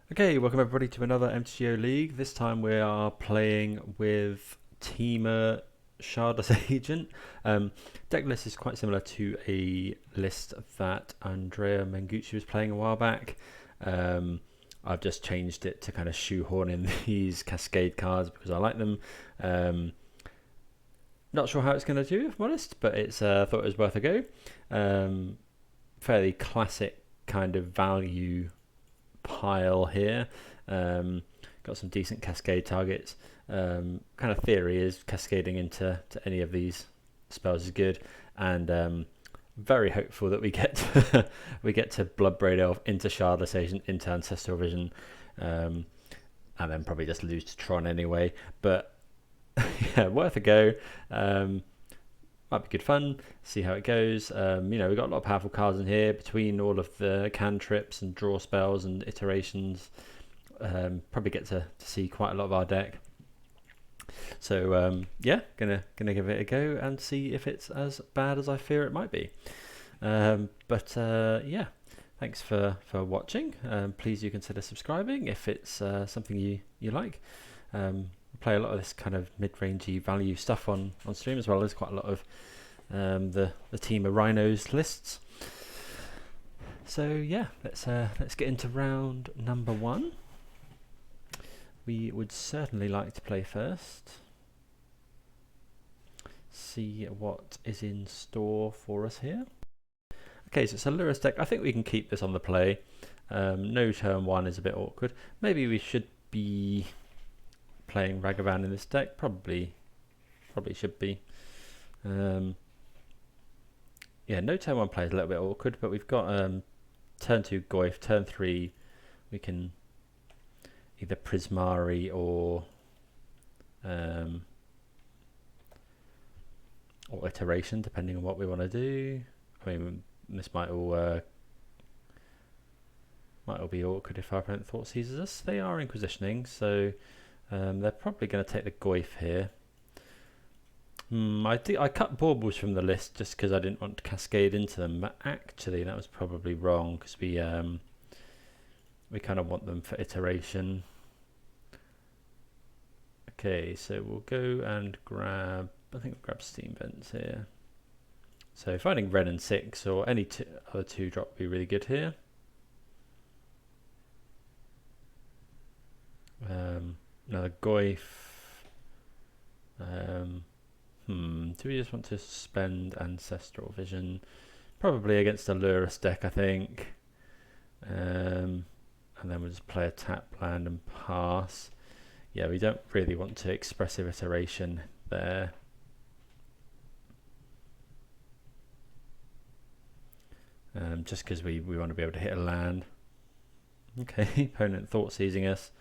Okay, welcome everybody to another MTGO League. This time we are playing with Temur Shardless Agent. Decklist is quite similar to a list that Andrea Mengucci was playing a while back. I've just changed it to kind of shoehorn in these Cascade cards because I like them. Not sure how it's going to do, if I'm honest, but it's thought it was worth a go. Fairly classic kind of value pile here. Got some decent cascade targets. Kind of theory is cascading into any of these spells is good, and very hopeful that we get to we get to Bloodbraid Elf into Shardless Agent into Ancestral Vision, and then probably just lose to Tron anyway. But yeah, worth a go. Might be good fun. See how it goes. We've got a lot of powerful cards in here between all of the cantrips and draw spells and iterations. Probably get to see quite a lot of our deck. So yeah, gonna give it a go and see if it's as bad as I fear it might be. Yeah, thanks for watching. Please do consider subscribing if it's something you like. Play a lot of this kind of mid-rangey value stuff on stream as well. There's quite a lot of the team of rhinos lists. So yeah, let's get into round number 1. We would certainly like to play first. See what is in store for us here. Okay, so it's a Lurrus deck. I think we can keep this on the play. No turn 1 is a bit awkward. Maybe we should be playing Ragavan in this deck. Probably should be. Yeah, no turn 1 play is a little bit awkward, but we've got turn 2 Goyf, turn 3 we can either Prismari or Iteration, depending on what we want to do. I mean, this might all be awkward if our opponent Thought seizes us. They are inquisitioning, so they're probably going to take the Goyf here. I cut baubles from the list just because I didn't want to cascade into them, but actually that was probably wrong because we kind of want them for iteration. Okay, so we'll go and grab, I think we'll grab Steam Vents here. So finding Wrenn and Six or any other 2-drop would be really good here. Another Goyf. Do we just want to spend Ancestral Vision? Probably against a Lurrus deck, I think. And then we'll just play a tap land and pass. Yeah, we don't really want to Expressive Iteration there. Just because we want to be able to hit a land. Okay, opponent Thought seizing us.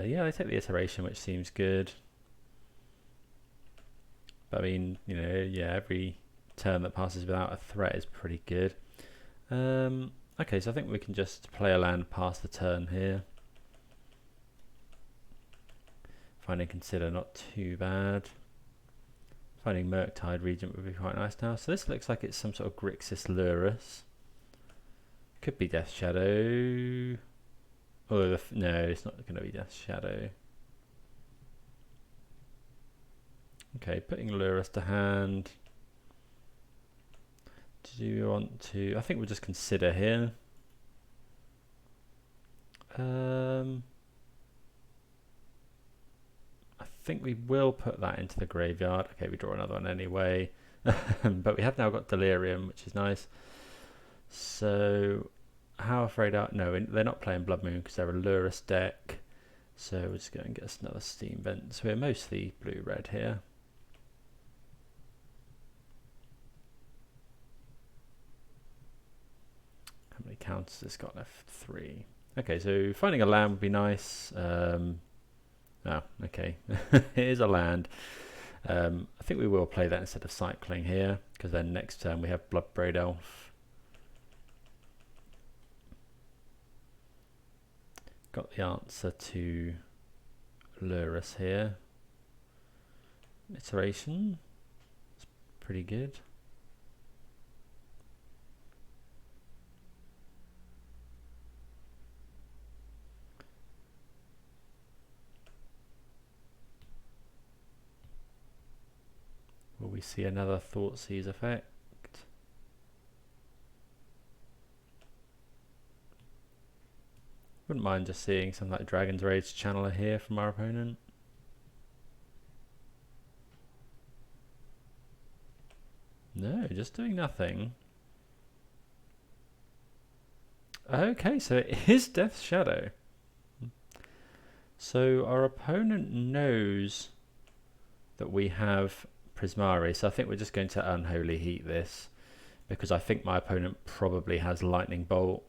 Yeah, I take the Iteration, which seems good. But I mean, yeah, every turn that passes without a threat is pretty good. Okay, so I think we can just play a land past the turn here. Finding Consider not too bad. Finding Murktide Regent would be quite nice now. So this looks like it's some sort of Grixis Lurrus. Could be Death Shadow. Oh, no, it's not going to be Death Shadow. Okay, putting Lurrus to hand. Do you want to? I think we'll just consider here. I think we will put that into the graveyard. Okay, we draw another one anyway. But we have now got Delirium, which is nice. So, how afraid are... No, they're not playing Blood Moon because they're a Lurrus deck. So we'll just go and get us another Steam Vent. So we're mostly blue-red here. How many counters has got left? 3. Okay, so finding a land would be nice. Oh, okay. It is a land. I think we will play that instead of cycling here, because then next turn we have Bloodbraid Elf. Got the answer to Lurrus here. Iteration. It's pretty good. see another Thoughtseize effect. Wouldn't mind just seeing something like Dragon's Rage Channeler here from our opponent. No, just doing nothing. Okay, so it is Death's Shadow. So our opponent knows that we have Prismari, so I think we're just going to Unholy Heat this, because I think my opponent probably has Lightning Bolt.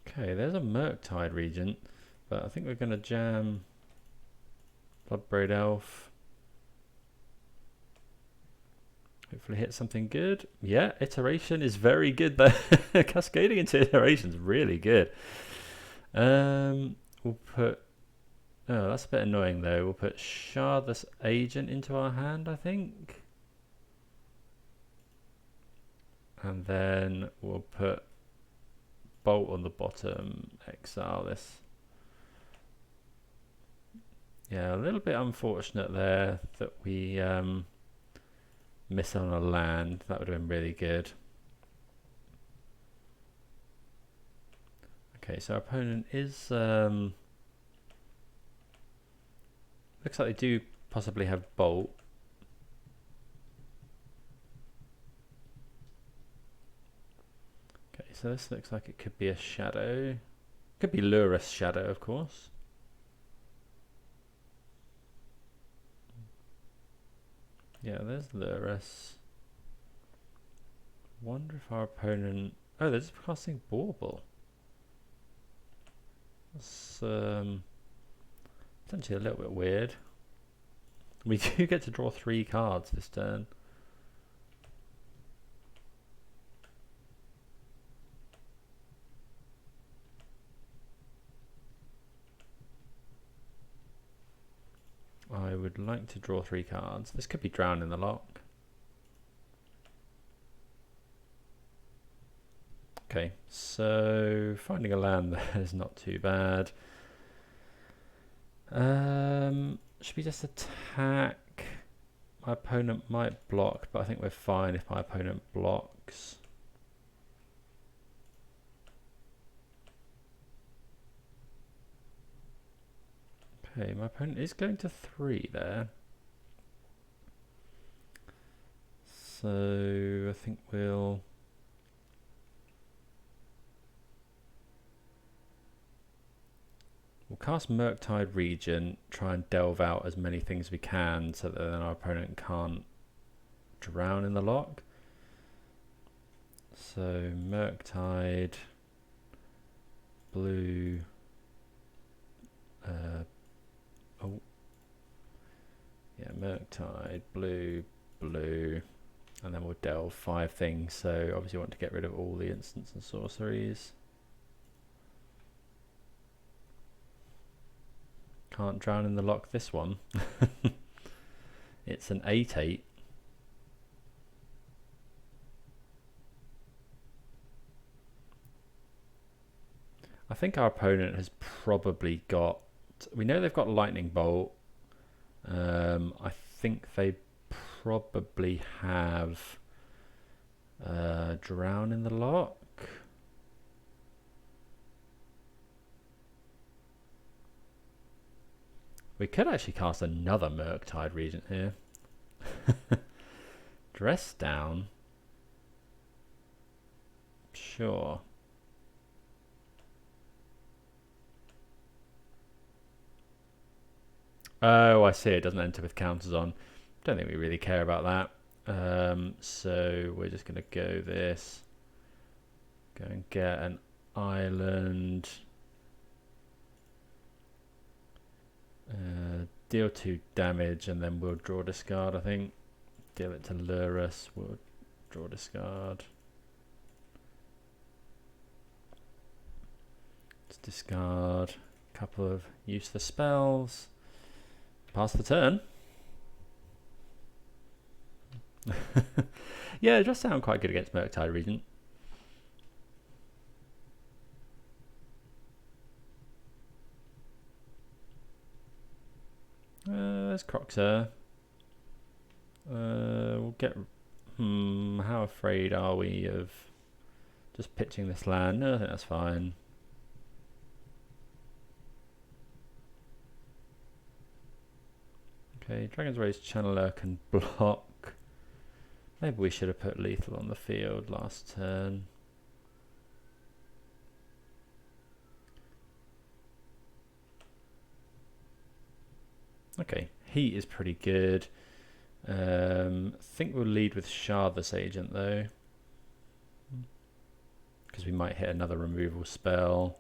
Okay, there's a Murktide Regent, but I think we're going to jam Bloodbraid Elf. Hopefully hit something good. Yeah, Iteration is very good there. Cascading into Iteration is really good. We'll put... Oh, that's a bit annoying though. We'll put Shardless Agent into our hand, I think. And then we'll put Bolt on the bottom, exile this. Yeah, a little bit unfortunate there that we miss on a land. That would have been really good. Okay, so our opponent is looks like they do possibly have Bolt. Okay, so this looks like it could be a shadow. Could be Lurrus Shadow, of course. Yeah, there's Lurrus. Wonder if our opponent... Oh, they're just casting Bauble. That's potentially a little bit weird. We do get to draw 3 cards this turn. I would like to draw 3 cards. This could be Drown in the Loch. Okay, so finding a land there is not too bad. Should we just attack? My opponent might block, but I think we're fine if my opponent blocks. Okay, my opponent is going to 3 there. So I think we'll... We'll cast Murktide Regent, try and delve out as many things as we can so that then our opponent can't drown in the lock. So Murktide, blue, oh, yeah, Murktide, blue, blue, and then we'll delve 5 things. So obviously we want to get rid of all the instants and sorceries. Can't drown in the lock this one. It's an 8/8. I think our opponent has probably got... We know they've got Lightning Bolt. I think they probably have Drown in the Lock. We could actually cast another Murktide Regent here. Dress down. Sure. Oh, I see. It doesn't enter with counters on. Don't think we really care about that. So we're just going to go this. Go and get an island. Deal 2 damage and then we'll draw discard, I think. Deal it to Lurrus, we'll draw discard. Let's discard a couple of useless spells. Pass the turn. Yeah, it does sound quite good against Murktide Regent. there's Croxer. We'll get... how afraid are we of just pitching this land? No, I think that's fine. Okay, Dragon's Rage Channeler can block. Maybe we should have put lethal on the field last turn. Okay, Heat is pretty good. I think we'll lead with Shardless Agent though, because we might hit another removal spell.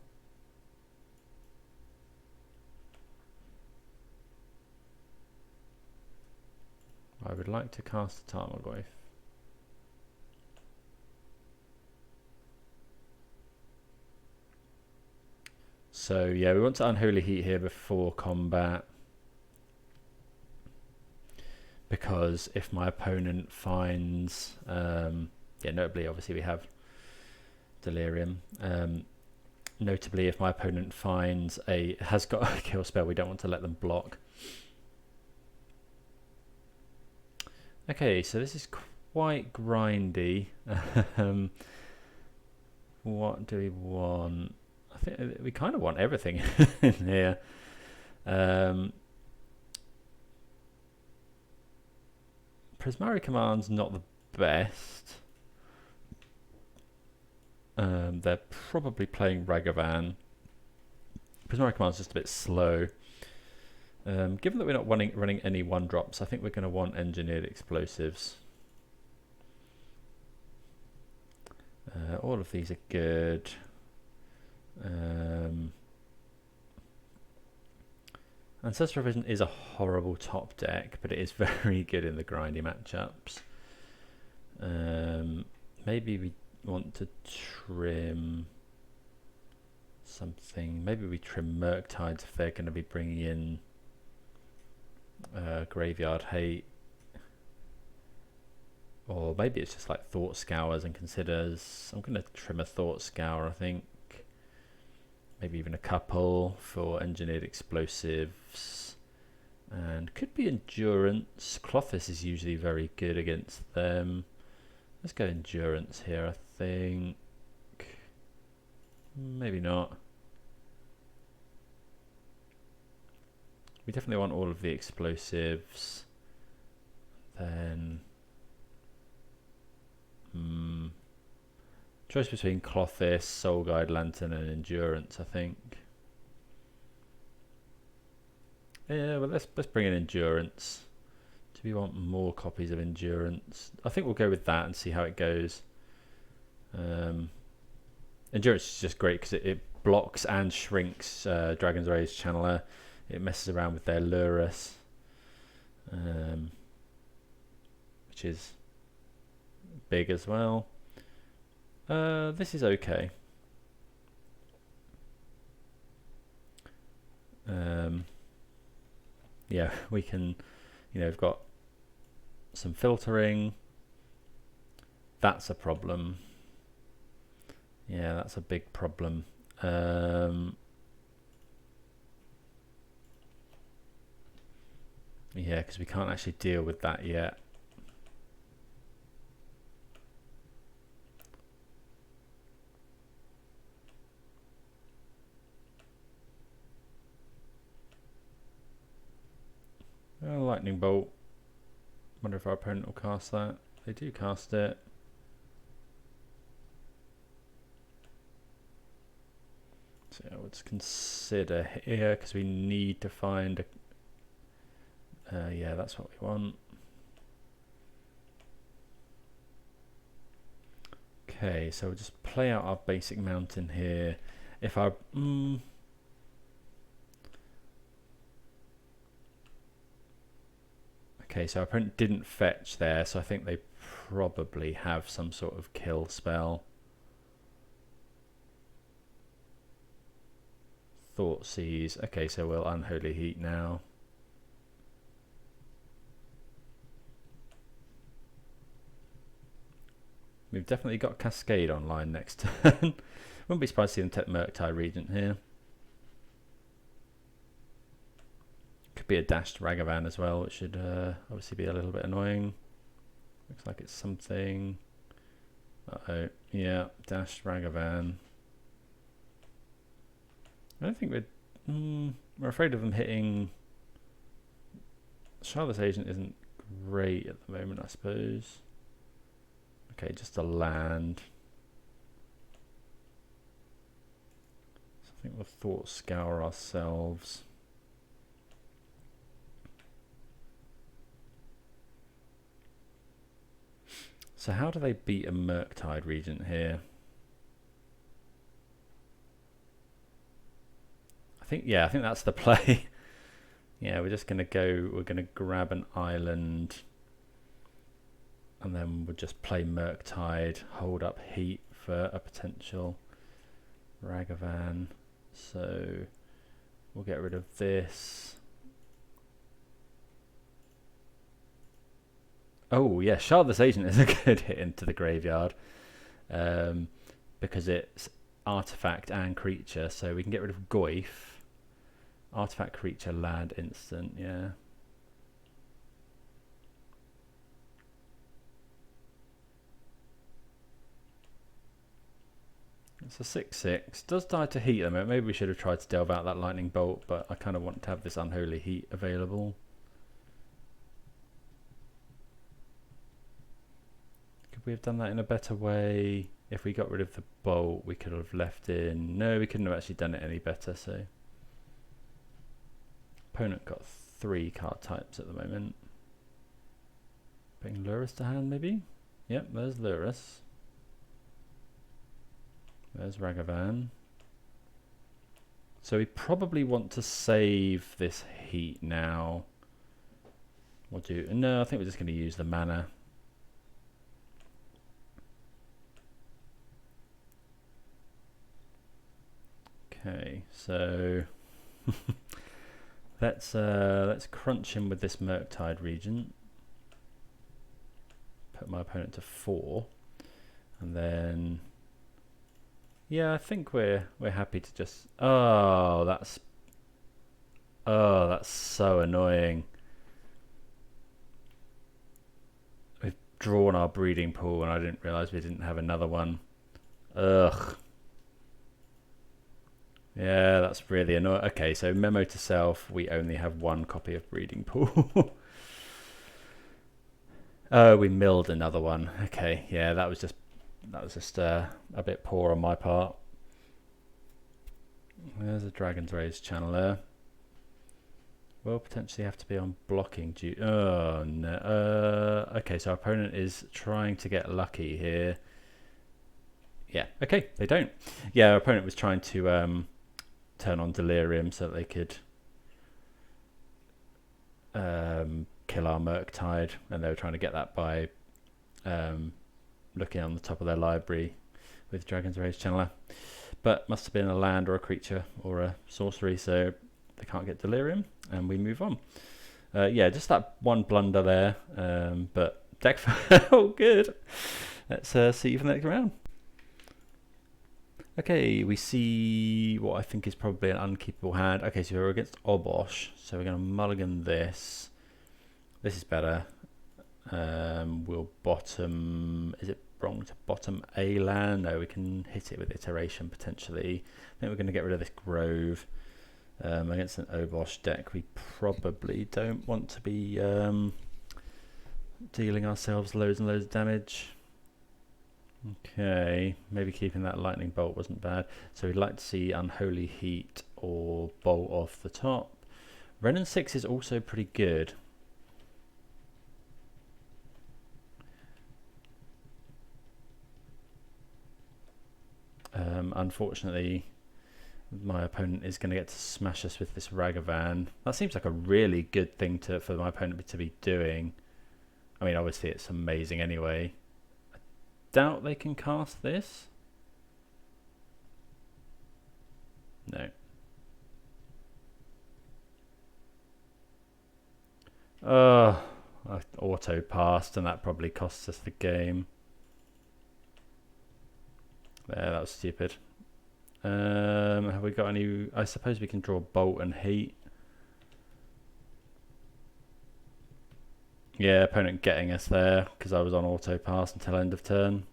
I would like to cast a Tarmogoyf. So yeah, we want to Unholy Heat here before combat, because if my opponent finds, yeah, notably obviously we have Delirium. Notably, if my opponent finds has got a kill spell, we don't want to let them block. Okay, so this is quite grindy. What do we want? I think we kind of want everything in here. Prismari Command's not the best. They're probably playing Ragavan. Prismari Command's just a bit slow. Given that we're not running any 1-drops, I think we're going to want Engineered Explosives. All of these are good. Ancestral Vision is a horrible top deck, but it is very good in the grindy matchups. Maybe we want to trim something. Maybe we trim Murktides if they're going to be bringing in Graveyard Hate, or maybe it's just like Thought Scours and Considers. I'm going to trim a Thought Scour, I think. Maybe even a couple for Engineered Explosives, and could be Endurance. Klothys is usually very good against them. Let's go Endurance here, I think. Maybe not. We definitely want all of the explosives. Then choice between Klothys, Soul Guide Lantern and Endurance, I think. Yeah, well let's bring in Endurance. Do we want more copies of Endurance? I think we'll go with that and see how it goes. Endurance is just great because it blocks and shrinks Dragon's Rage Channeler. It messes around with their Lurus, which is big as well. This is okay. Yeah, we can, we've got some filtering. That's a problem. Yeah, that's a big problem. Yeah, because we can't actually deal with that yet. Lightning Bolt. Wonder if our opponent will cast that. They do cast it. So I would consider here because we need to find a. Yeah, that's what we want. Okay, so we'll just play out our basic mountain here. If our okay, so our opponent didn't fetch there, so I think they probably have some sort of kill spell. Thought Seize. Okay, so we'll Unholy Heat now. We've definitely got Cascade online next turn. Wouldn't be surprised to see them take Murktide Regent here. Could be a dashed Ragavan as well, which should obviously be a little bit annoying. Looks like it's something. Uh-oh. Yeah, dashed Ragavan. I don't think we're afraid of them hitting. Shardless Agent isn't great at the moment, I suppose. Okay, just a land. So I think we'll Thought Scour ourselves. So how do they beat a Murktide Regent here? I think that's the play. Yeah, we're just gonna grab an island, and then we'll just play Murktide, hold up Heat for a potential Ragavan. So we'll get rid of this. Oh yeah, Shardless Agent is a good hit into the graveyard, because it's artifact and creature, so we can get rid of Goyf. Artifact, creature, land, instant, yeah. It's a 6/6. Does die to Heat at the moment. Maybe we should have tried to delve out that lightning bolt, but I kind of want to have this Unholy Heat available. Could we have done that in a better way? If we got rid of the bolt, we could have left in. No, we couldn't have actually done it any better. So opponent got 3 card types at the moment. Putting Lurrus to hand, maybe. Yep, there's Lurrus. There's Ragavan. So we probably want to save this Heat now. We'll do. No, I think we're just going to use the mana. Okay, so let's crunch him with this Murktide Regent. Put my opponent to 4, and then yeah, I think we're happy to just. Oh, that's so annoying. We've drawn our breeding pool, and I didn't realize we didn't have another one. Ugh. Yeah, that's really annoying. Okay, so memo to self, we only have 1 copy of breeding pool. Oh, we milled another one. Okay, yeah, that was just a bit poor on my part. There's a Dragon's Rage Channeler. Will potentially have to be on blocking due. Oh no. Okay, so our opponent is trying to get lucky here. Yeah. Okay, they don't. Yeah, our opponent was trying to turn on Delirium so that they could kill our Murktide, and they were trying to get that by looking on the top of their library with Dragon's Rage Channeler, but must have been a land or a creature or a sorcery, so they can't get Delirium, and we move on. Yeah, just that one blunder there, but deck oh good. Let's see you for the next round. Okay, we see what I think is probably an unkeepable hand. Okay, so we're against Obosh, so we're going to mulligan this. This is better. We'll bottom. Is it wrong to bottom a land? No, we can hit it with iteration potentially. I think we're going to get rid of this Grove. Against an Obosh deck, we probably don't want to be dealing ourselves loads and loads of damage. Okay, maybe keeping that lightning bolt wasn't bad. So we'd like to see Unholy Heat or Bolt off the top. Wrenn and Six is also pretty good. Unfortunately, my opponent is going to get to smash us with this Ragavan. That seems like a really good thing for my opponent to be doing. I mean, obviously it's amazing anyway. Doubt they can cast this. No. Oh, I auto passed, and that probably costs us the game. There, that was stupid. Have we got any? I suppose we can draw Bolt and Heat. Yeah, opponent getting us there because I was on auto pass until end of turn.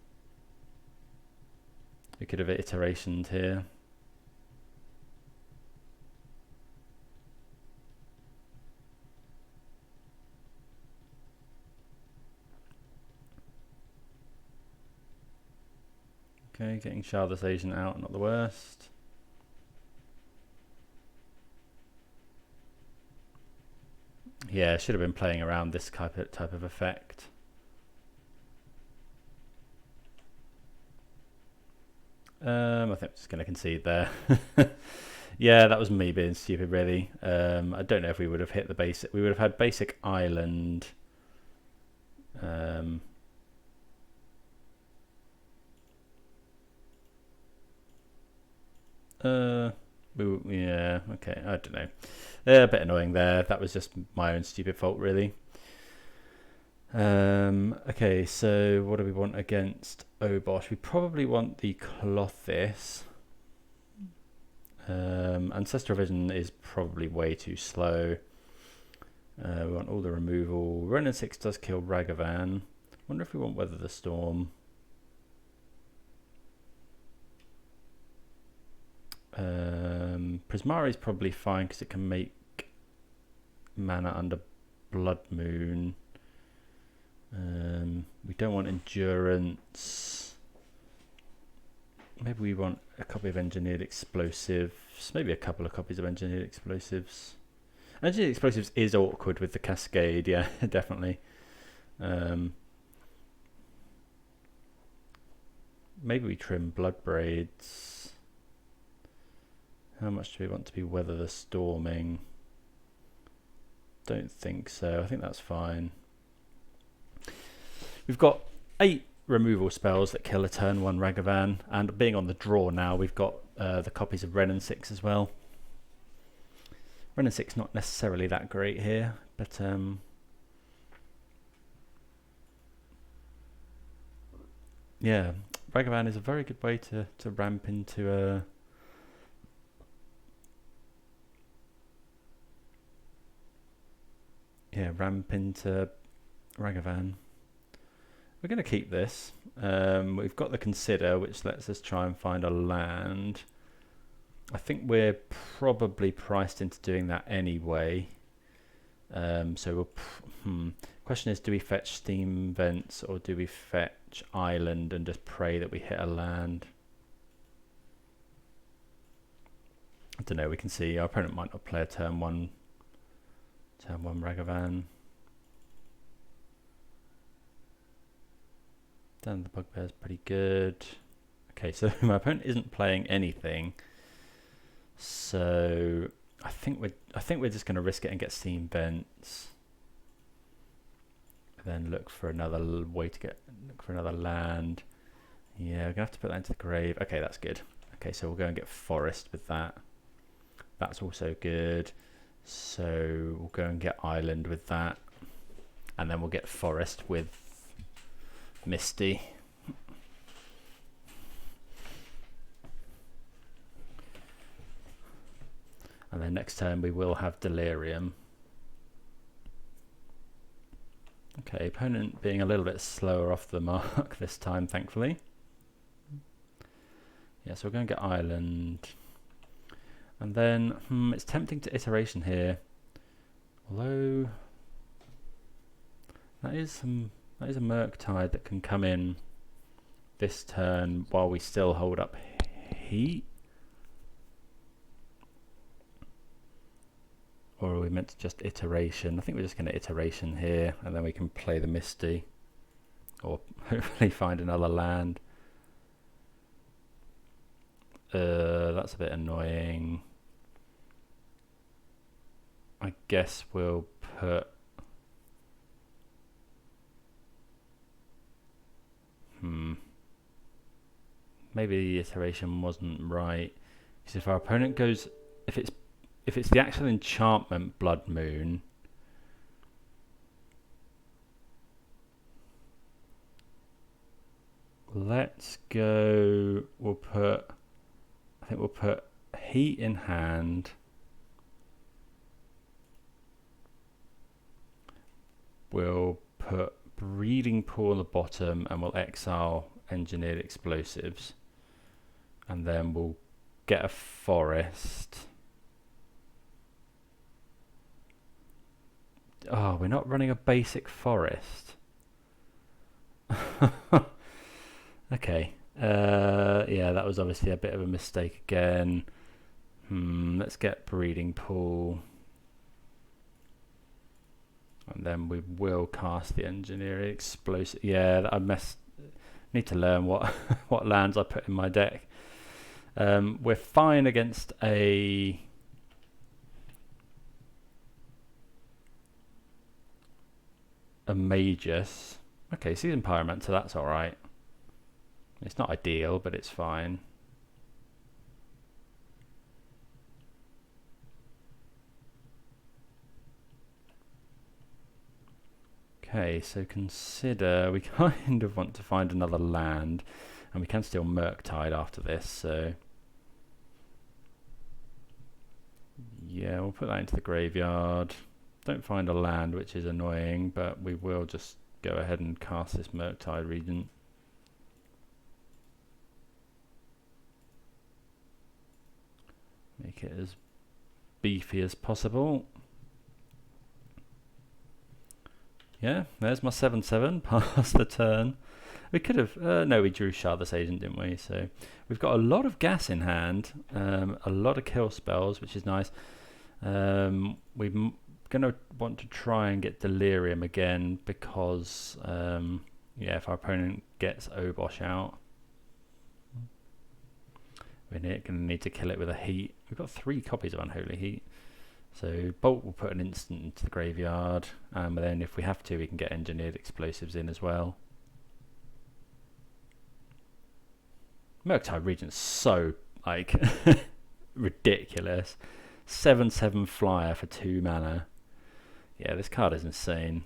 We could have iterationed here. Okay, getting Shardless Agent out, not the worst. Yeah, should have been playing around this type of effect. I think I'm just going to concede there. Yeah, that was me being stupid, really. I don't know if we would have hit the basic. We would have had basic island. Yeah, okay, I don't know. A bit annoying there. That was just my own stupid fault, really. Okay, so what do we want against Obosh? We probably want the Klothys. Ancestral Vision is probably way too slow. We want all the removal. Wrenn and Six does kill Ragavan. Wonder if we want Weather the Storm. Prismari is probably fine because it can make mana under Blood Moon. We don't want Endurance. Maybe we want a copy of Engineered Explosives. Maybe a couple of copies of Engineered Explosives. Engineered Explosives is awkward with the Cascade, yeah, definitely. Maybe we trim Bloodbraids. How much do we want to be Weather the Storming? Don't think so. I think that's fine. We've got 8 removal spells that kill a turn 1 Ragavan, and being on the draw now, we've got the copies of Wrenn and Six as well. Wrenn and Six not necessarily that great here, but yeah, Ragavan is a very good way to ramp into a ramp into Ragavan. We're going to keep this. We've got the Consider, which lets us try and find a land. I think we're probably priced into doing that anyway. So we'll question is, do we fetch Steam Vents or do we fetch Island and just pray that we hit a land? I don't know. We can see our opponent might not play a turn 1 Ragavan. Then the Bugbear is pretty good. Okay, so my opponent isn't playing anything, so I think we're just going to risk it and get Steam Vents, then look for another way to look for another land. Yeah, we're gonna have to put that into the grave. Okay, that's good. Okay, so we'll go and get Forest with that. That's also good. So we'll go and get Island with that, and then we'll get Forest with Misty. And then next turn we will have Delirium. Okay, opponent being a little bit slower off the mark this time, thankfully. Yeah, so we're going to get Island. And then, it's tempting to iteration here. Although, that is a Murktide that can come in this turn while we still hold up Heat. Or are we meant to just iteration? I think we're just going to iteration here, and then we can play the Misty. Or hopefully find another land. That's a bit annoying. I guess we'll put... Maybe the iteration wasn't right. Because if our opponent goes... If it's the actual enchantment Blood Moon, let's go, I think we'll put Heat in hand we'll put Breeding Pool on the bottom and we'll exile Engineered Explosives. And then we'll get a forest. Oh, we're not running a basic forest. Okay. Yeah, that was obviously a bit of a mistake again. Let's get Breeding Pool. And then we will cast the Engineering Explosive. Yeah, I need to learn what what lands I put in my deck. We're fine against a Magus. Okay, Season Pyromancer, so that's alright. It's not ideal, but it's fine. Okay, so consider we kind of want to find another land, and we can still Murktide after this, so yeah, we'll put that into the graveyard. Don't find a land, which is annoying, but we will just go ahead and cast this Murktide Regent. Make it as beefy as possible. Yeah, there's my 7/7 past the turn. We could have, no, we drew Shardless Agent, didn't we? So we've got a lot of gas in hand, a lot of kill spells, which is nice. We're going to want to try and get Delirium again because, yeah, if our opponent gets Obosh out, we're going to need to kill it with a Heat. We've got 3 copies of Unholy Heat. So Bolt will put an instant into the graveyard, but then if we have to, we can get Engineered Explosives in as well. Murktide Regent's so, like, ridiculous. 7/7 flyer for 2 mana. Yeah, this card is insane.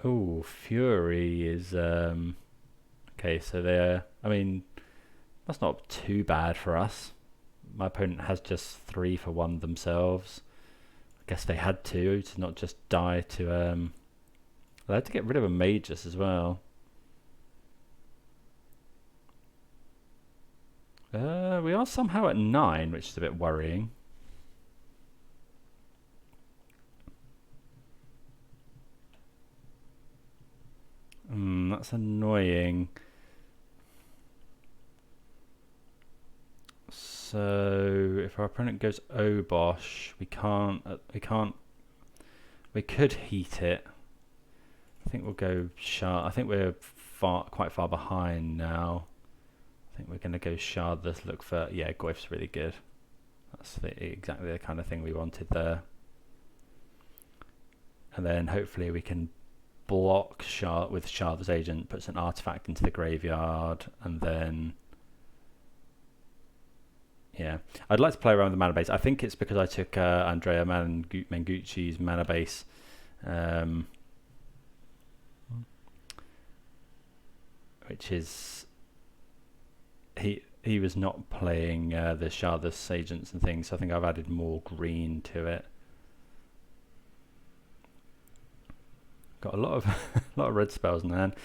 Oh, Fury is okay, so they're, I mean, that's not too bad for us. My opponent has just 3 for 1 themselves. I guess they had to not just die to they had to get rid of a Magus as well. We are somehow at 9, which is a bit worrying. That's annoying. So if our opponent goes Obosh, we could heat it. I think we'll go I think we're quite far behind now. I think we're going to go Shardless, look for, yeah, Goyf's really good. That's exactly the kind of thing we wanted there. And then hopefully we can block with Shardless Agent, puts an artifact into the graveyard, and then yeah, I'd like to play around with the mana base. I think it's because I took Andrea Mengucci's mana base, which is he was not playing the Shardless Agents and things, so I think I've added more green to it. Got a lot of a lot of red spells in hand.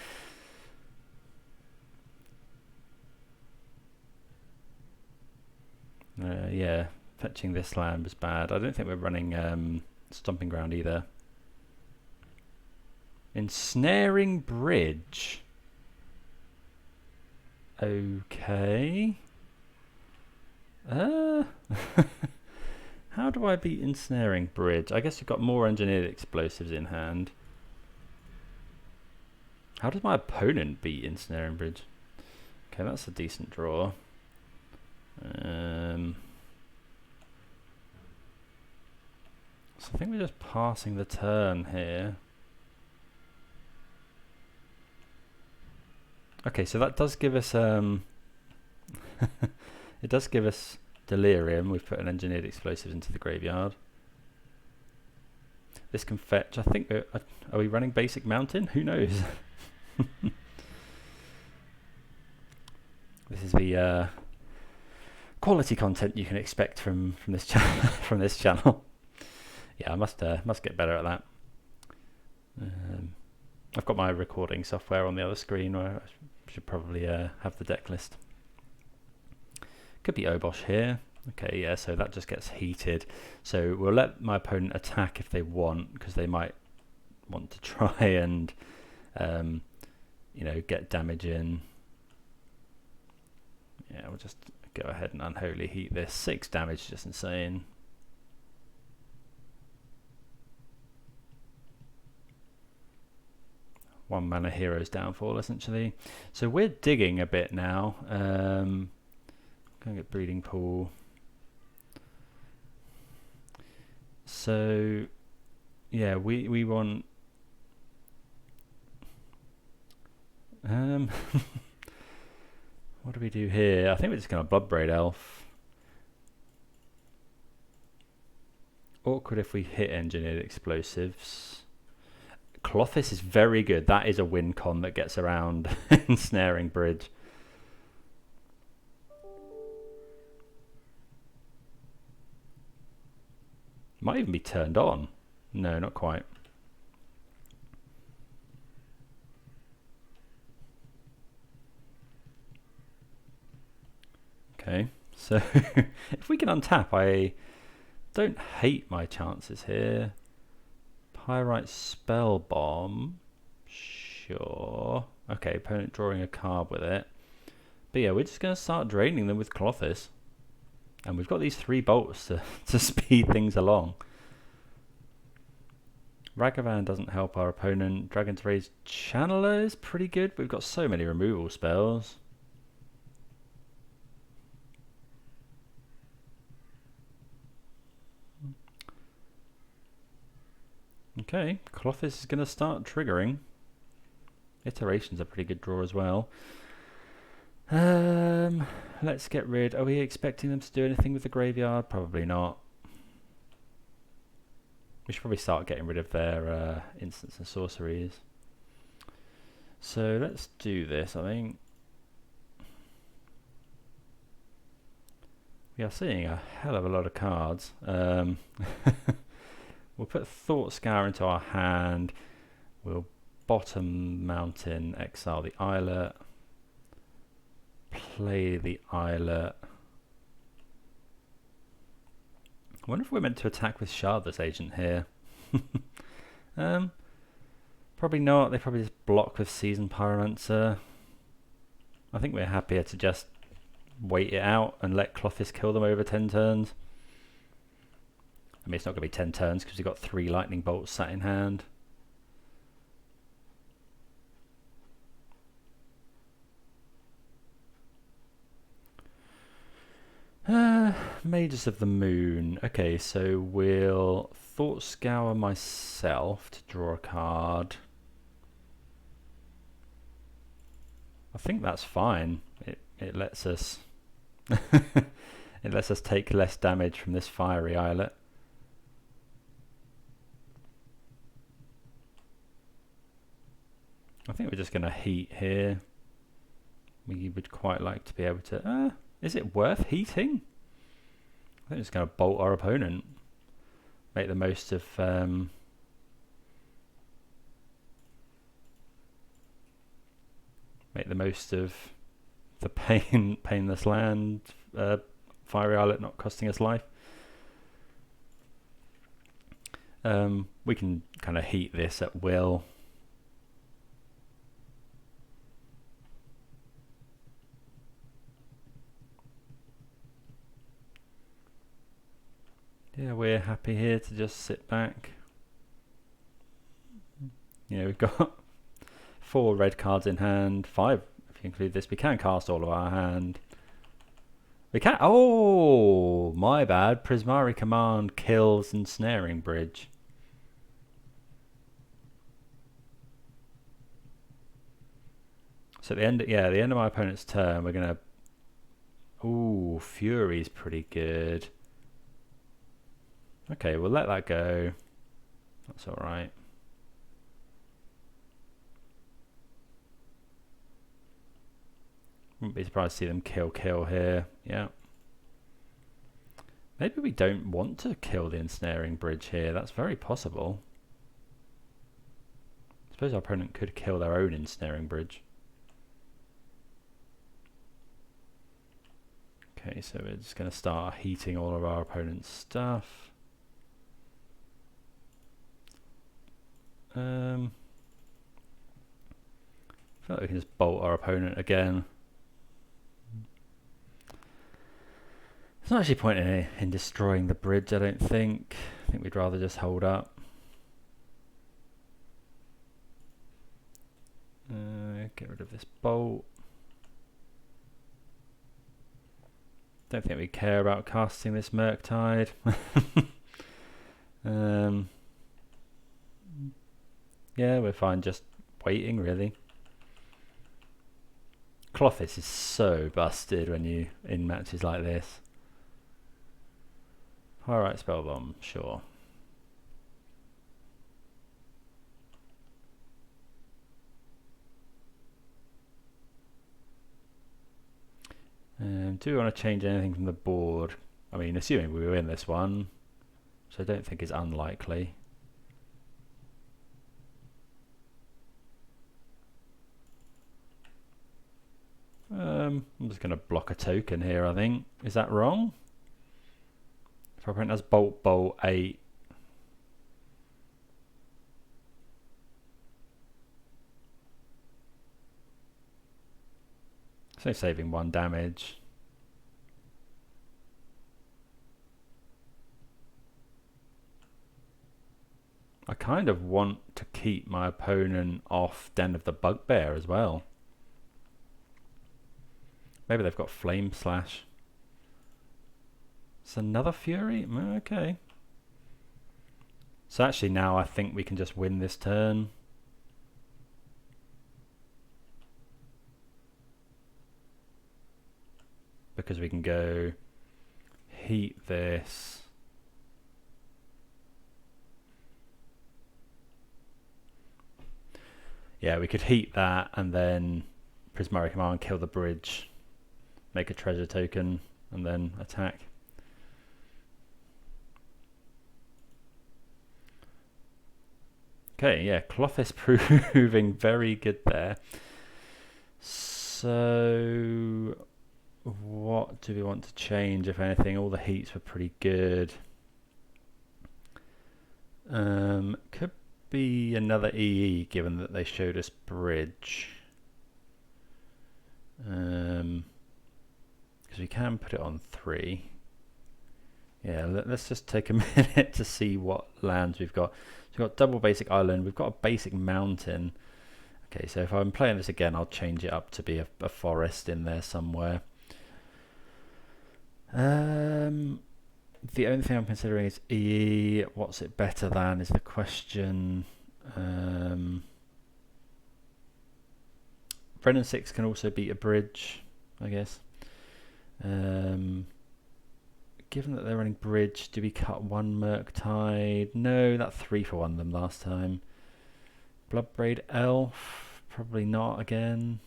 Yeah, fetching this land was bad. I don't think we're running Stomping Ground either. Ensnaring Bridge. Okay. How do I beat Ensnaring Bridge? I guess you've got more Engineered Explosives in hand. How does my opponent beat Ensnaring Bridge? Okay, that's a decent draw. So I think we're just passing the turn here. Okay, so that does give us It does give us Delirium. We've put an Engineered Explosives into the graveyard. This can fetch. I think are we running Basic Mountain? Who knows? This is the quality content you can expect from this channel. From this channel. Yeah, I must get better at that. I've got my recording software on the other screen where I should probably have the deck list. Could be Obosh here. Okay, yeah, so that just gets heated. So we'll let my opponent attack if they want, because they might want to try and you know, get damage in. Yeah, we'll just go ahead and Unholy Heat this. 6 damage, just insane. One mana hero's downfall, essentially. So we're digging a bit now. Gonna get Breeding Pool. So yeah, we want what do we do here? I think we're just gonna Bloodbraid Elf. Awkward if we hit Engineered Explosives. Klothys is very good. That is a win con that gets around Ensnaring Bridge. Might even be turned on. No, not quite. Okay, so if we can untap, I don't hate my chances here. Pyrite Spell Bomb, sure. Okay, opponent drawing a card with it. But yeah, we're just going to start draining them with Klothys. And we've got these 3 bolts to speed things along. Ragavan doesn't help our opponent. Dragon's Rage Channeler is pretty good. We've got so many removal spells. Okay, Klothys is going to start triggering. Iteration's a pretty good draw as well. Let's get rid. Are we expecting them to do anything with the graveyard? Probably not. We should probably start getting rid of their instants and sorceries. So let's do this, I think. We are seeing a hell of a lot of cards. We'll put Thought Scour into our hand. We'll bottom Mountain, exile the Islet. Play the Islet. I wonder if we're meant to attack with Shardless Agent here. Probably not. They probably just block with Seasoned Pyromancer. I think we're happier to just wait it out and let Klothys kill them over 10 turns. I mean, it's not going to be 10 turns because we've got 3 lightning bolts sat in hand. Mages of the Moon. Okay, so we'll Thought Scour myself to draw a card. I think that's fine. It lets us it lets us take less damage from this Fiery Islet. I think we're just going to heat here. We would quite like to be able to... is it worth heating? I think it's going to bolt our opponent. Make the most of... make the most of the painless land. Fiery Islet not costing us life. We can kind of heat this at will. Yeah, we're happy here to just sit back. You know, we've got 4 red cards in hand, 5 if you include this. We can cast all of our hand. We can. Oh, my bad. Prismari Command kills Ensnaring Bridge. So at the end, yeah, the end of my opponent's turn, we're gonna. Ooh, Fury's pretty good. Okay, we'll let that go. That's alright. Wouldn't be surprised to see them kill here. Yeah. Maybe we don't want to kill the Ensnaring Bridge here. That's very possible. I suppose our opponent could kill their own Ensnaring Bridge. Okay, so we're just going to start heating all of our opponent's stuff. I feel like we can just bolt our opponent again. There's not actually point in destroying the bridge, I don't think. I think we'd rather just hold up. Get rid of this bolt. Don't think we care about casting this Murktide. Yeah, we're fine just waiting, really. Klothys is so busted when you in matches like this. Alright, spell bomb, sure. Do we want to change anything from the board? I mean, assuming we win this one, so I don't think it's unlikely. I'm just going to block a token here, I think. Is that wrong? If our opponent has bolt, bolt, 8. So saving 1 damage. I kind of want to keep my opponent off Den of the Bugbear as well. Maybe they've got Flame Slash. It's another Fury? Okay. So actually now I think we can just win this turn. Because we can go heat this. Yeah, we could heat that and then Prismari Command, kill the bridge, make a treasure token, and then attack. Okay, yeah, Klothys proving very good there. So what do we want to change, if anything? All the heats were pretty good. Could be another EE, given that they showed us bridge. Because we can put it on 3. Yeah, let's just take a minute to see what lands we've got. So we've got double basic island, we've got a basic mountain. Okay, so if I'm playing this again, I'll change it up to be a forest in there somewhere. The only thing I'm considering is EE. What's it better than is the question. Wrenn and Six can also beat a bridge, I guess. Given that they're running bridge, do we cut 1 Murktide? No, that 3-for-1 them last time. Bloodbraid Elf, probably not again.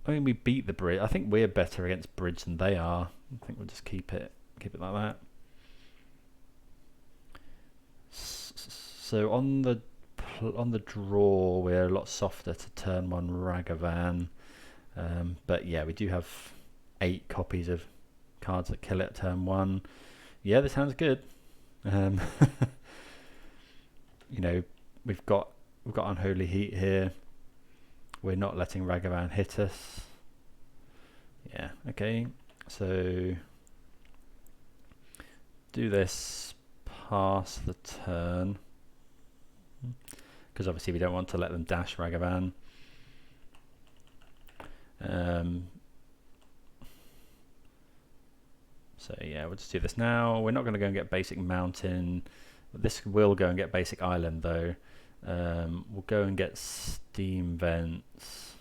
I mean, we beat the bridge. I think we're better against bridge than they are. I think we'll just keep it like that. So on the draw, we're a lot softer to turn 1 Ragavan. But yeah, we do have 8 copies of cards that kill it at turn 1. Yeah, this sounds good. You know, we've got Unholy Heat here. We're not letting Ragavan hit us. Yeah, okay. So do this, pass the turn. Because obviously we don't want to let them dash Ragavan. So yeah, we'll just do this now. We're not going to go and get basic mountain. This will go and get basic island though. We'll go and get steam vents.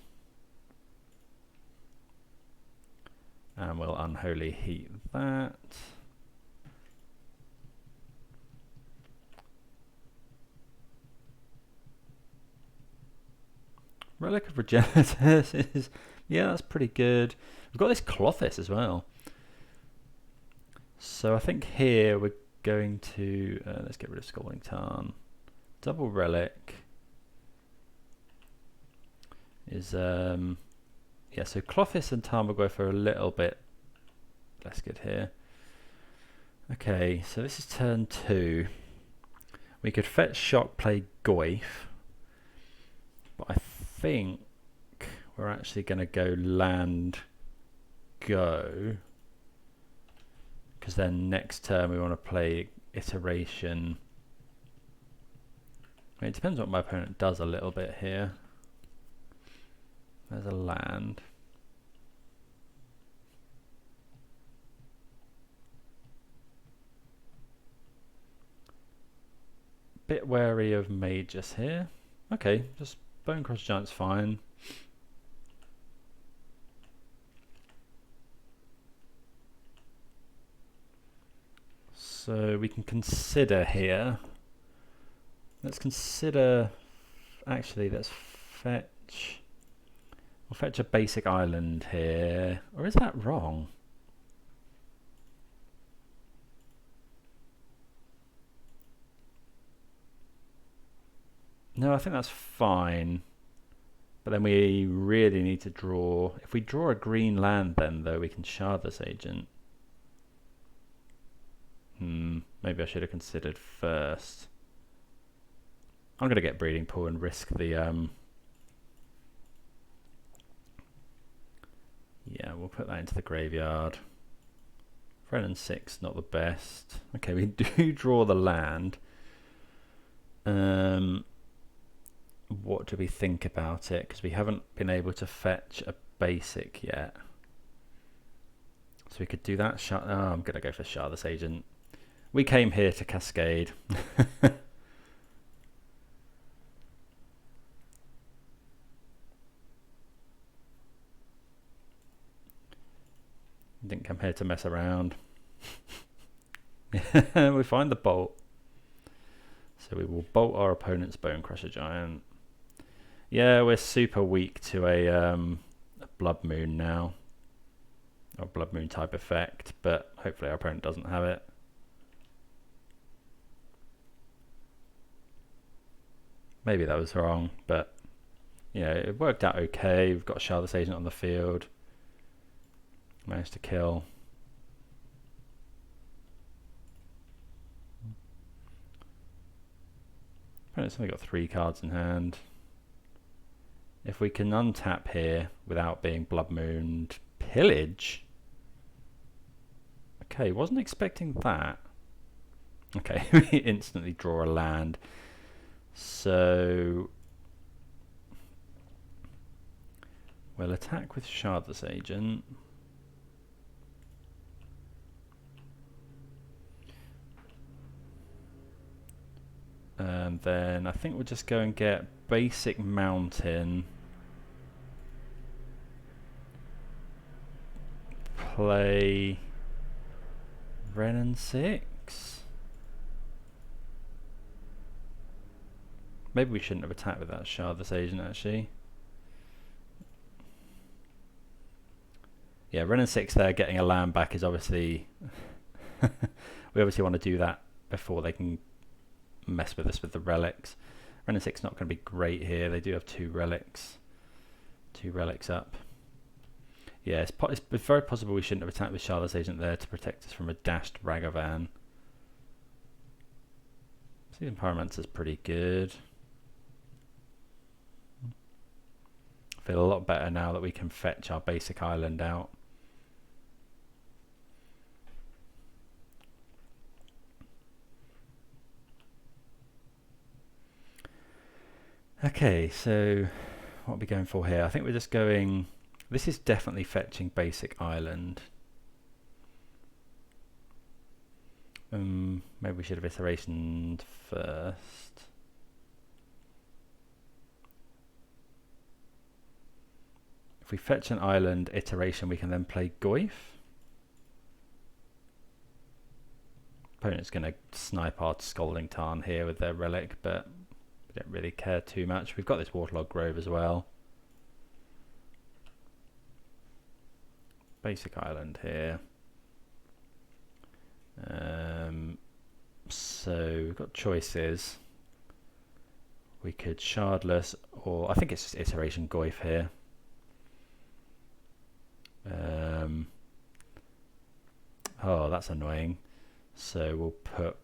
And we'll Unholy Heat that. Relic of Regeneratus is, yeah, that's pretty good. We've got this Klothys as well. So I think here we're going to, let's get rid of Scalding Tarn. Double Relic is, yeah, so Klothys and Tarmogoyf are a little bit less good here. Okay, so this is turn 2. We could fetch Shock, play Goyf, but I think we're actually going to go land go, because then next turn we want to play Iteration. I mean, it depends what my opponent does a little bit here. There's a land. Bit wary of Magus here. Okay, just Bonecrusher Giant's fine. So we can consider here. Let's consider, actually let's fetch, we'll fetch a basic island here. Or is that wrong? No, I think that's fine. But then we really need to draw, if we draw a green land then though, we can Shardless Agent. Maybe I should have considered first. I'm going to get Breeding Pool and risk the, yeah, we'll put that into the graveyard. Wrenn and Six, not the best. Okay, we do draw the land. What do we think about it? Because we haven't been able to fetch a basic yet. So we could do that. Oh, I'm going to go for Shardless Agent. We came here to Cascade. Didn't come here to mess around. We find the bolt. So we will bolt our opponent's Bonecrusher Giant. Yeah, we're super weak to a Blood Moon now. Or Blood Moon type effect, but hopefully our opponent doesn't have it. Maybe that was wrong, but yeah, it worked out okay. We've got Shardless Agent on the field. Managed to kill. Opponent's only got 3 cards in hand. If we can untap here without being Blood Mooned, pillage. Okay, wasn't expecting that. Okay, we instantly draw a land. So we'll attack with Shardless Agent. And then I think we'll just go and get basic mountain. Play Wrenn and Six. Maybe we shouldn't have attacked with that Shardless Agent actually. Yeah, Wrenn and Six there getting a land back is obviously we obviously want to do that before they can mess with us with the relics. Wrenn and Six not going to be great here. They do have 2 relics. 2 relics up. Yeah, it's very possible we shouldn't have attacked with Shardless Agent there to protect us from a dashed Ragavan. Season Pyromancer's pretty good. I feel a lot better now that we can fetch our basic island out. Okay, so what are we going for here? I think we're just going... This is definitely fetching basic island. Maybe we should have iteration first. If If we fetch an island iteration, we can then play Goyf. Opponent's going to snipe our Scalding Tarn here with their relic, but we don't really care too much. We've got this Waterlogged Grove as well. Basic island here. So we've got choices. We could Shardless, or I think it's just iteration Goyf here. Oh, that's annoying. So we'll put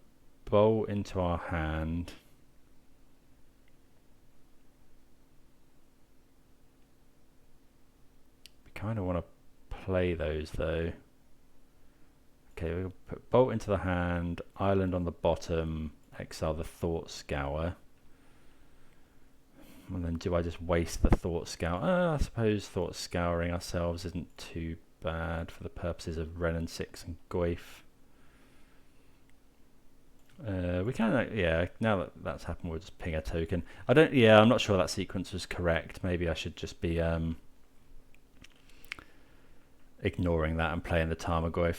Bolt into our hand. We kind of want to play those though. Okay, we'll put Bolt into the hand, Island on the bottom, exile the Thought Scour. And then do I just waste the Thought Scour? I suppose Thought Scouring ourselves isn't too bad for the purposes of Wrenn and Six and Goyf. We can, yeah, now that that's happened, we'll just ping a token. I'm not sure that sequence was correct. Maybe I should just be ignoring that and playing the Tarmogoyf.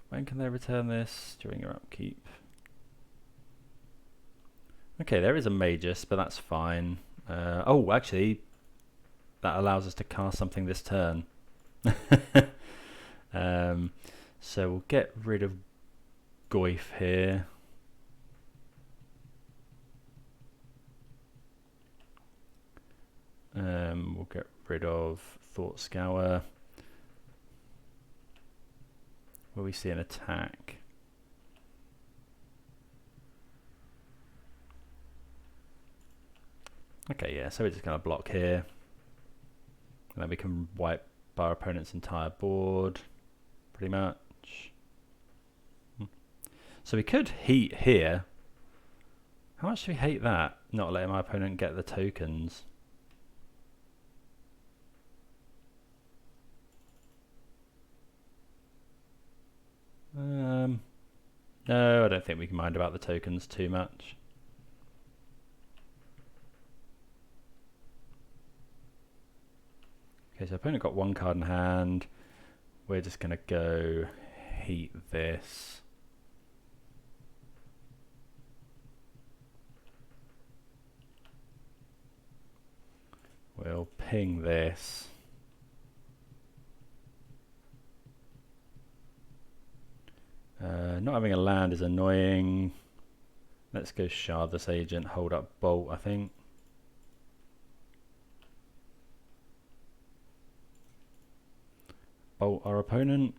When can they return this? During your upkeep. Okay, there is a Magus, but that's fine. Oh, actually, that allows us to cast something this turn. So we'll get rid of Goyf here. We'll get rid of Thought Scour. Will we see an attack? Okay, yeah, so we're just going to block here. And then we can wipe our opponent's entire board, pretty much. So we could heat here. How much do we hate that? Not letting my opponent get the tokens. No, I don't think we can mind about the tokens too much. Okay, so opponent got one card in hand. We're just going to go heat this. We'll ping this. Not having a land is annoying. Let's go Shardless Agent, hold up Bolt, I think. Bolt our opponent.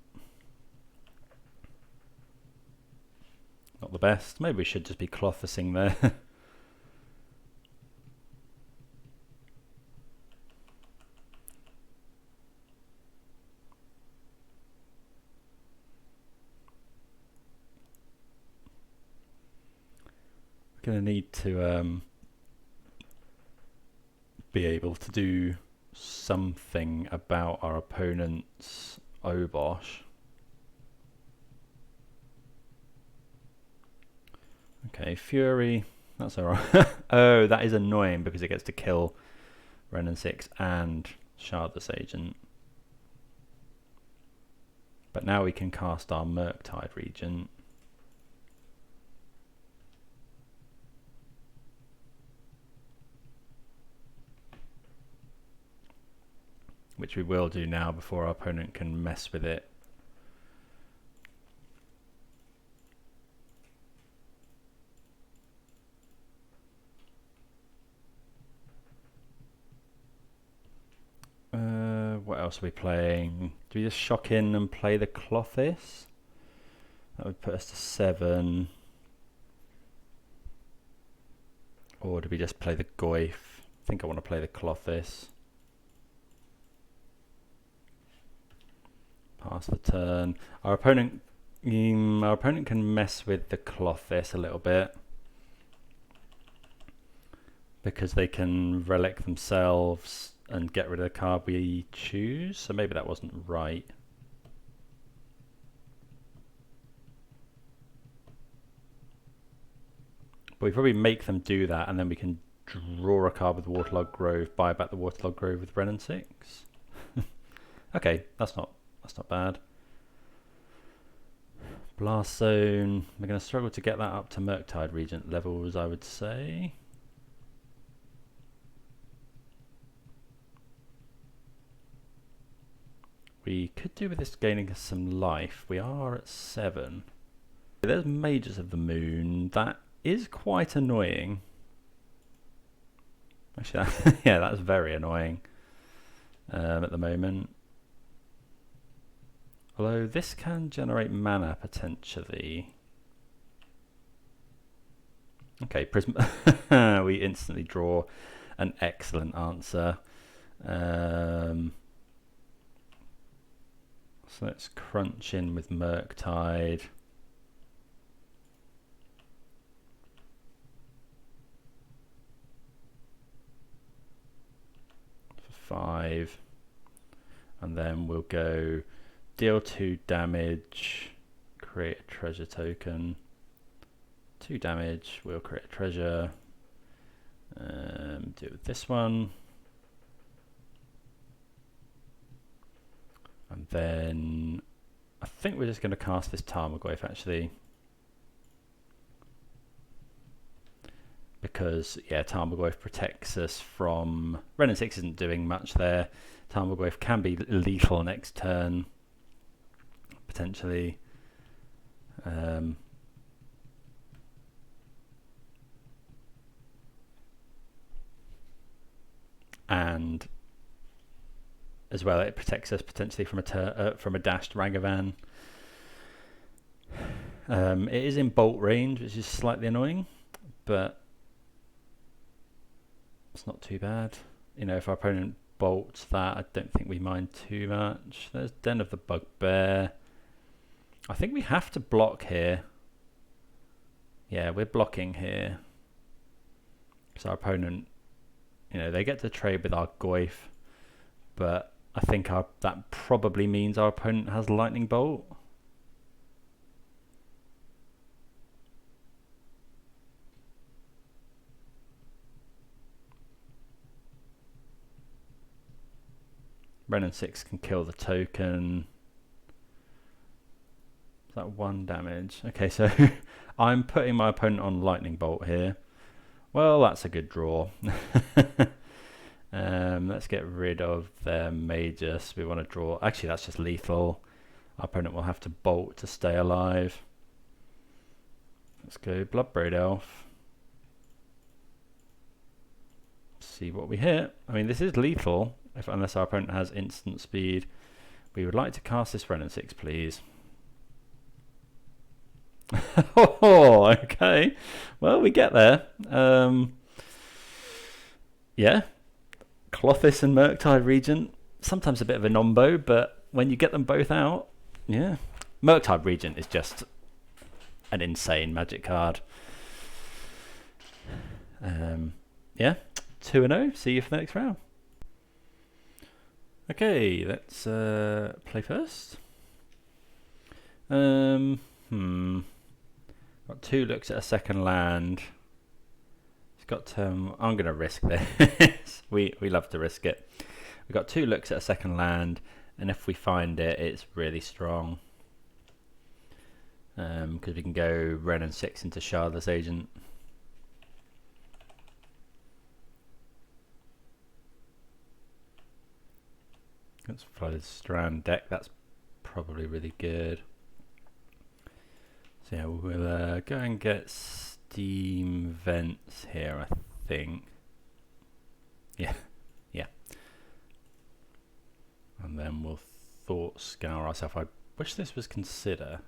Not the best. Maybe we should just be Klothysing there. Going to need to be able to do something about our opponent's Obosh. Okay, Fury, that's alright. Oh, that is annoying because it gets to kill Wrenn and Six and Shardless Agent. But now we can cast our Murktide Regent. Which we will do now before our opponent can mess with it. What else are we playing? Do we just shock in and play the Klothys? That would put us to 7. Or do we just play the Goyf? I think I want to play the Klothys. Pass the turn. Our opponent can mess with the Klothys a little bit because they can relic themselves and get rid of the card we choose. So maybe that wasn't right. But we probably make them do that, and then we can draw a card with Waterlogged Grove, buy back the Waterlogged Grove with Wrenn and Six. Okay, that's not bad. Blast Zone. We're going to struggle to get that up to Murktide Regent levels, I would say. We could do with this gaining us some life. We are at 7. There's Mages of the Moon. That is quite annoying. Actually, yeah, that's very annoying at the moment. Although this can generate mana potentially. Okay, Prism. We instantly draw an excellent answer. So let's crunch in with Murktide. For 5. And then we'll go deal 2 damage, create a treasure token. 2 damage, we'll create a treasure. Do it with this one. And then I think we're just going to cast this Tarmogoyf actually. Because, yeah, Tarmogoyf protects us from... Wrenn and Six isn't doing much there. Tarmogoyf can be lethal next turn, potentially. And as well, it protects us potentially from a dashed Ragavan. It is in bolt range, which is slightly annoying, but it's not too bad. You know, if our opponent bolts that, I don't think we mind too much. There's Den of the Bugbear. I think we have to block here. Yeah, we're blocking here. Because our opponent, you know, they get to trade with our Goyf, but I think that probably means our opponent has Lightning Bolt. Wrenn and Six can kill the token. Is that 1 damage? Okay, so I'm putting my opponent on Lightning Bolt here. Well, that's a good draw. Let's get rid of their Magus. We want to draw... Actually, that's just lethal. Our opponent will have to bolt to stay alive. Let's go Bloodbraid Elf. See what we hit. I mean, this is lethal, unless our opponent has instant speed. We would like to cast this Wrenn and Six, please. Oh, okay. Well, we get there. Yeah. Klothys and Murktide Regent. Sometimes a bit of a nombo, but when you get them both out, yeah. Murktide Regent is just an insane magic card. Yeah. 2-0. See you for the next round. Okay, let's play first. Got 2 looks at a second land. It's got I'm going to risk this. we love to risk it. We've got 2 looks at a second land, and if we find it, it's really strong. Because we can go Wrenn and Six into Shardless Agent. That's Flooded Strand deck. That's probably really good. So yeah, we'll go and get Steam Vents here, I think. Yeah, yeah. And then we'll Thought Scour ourselves. I wish this was Consider.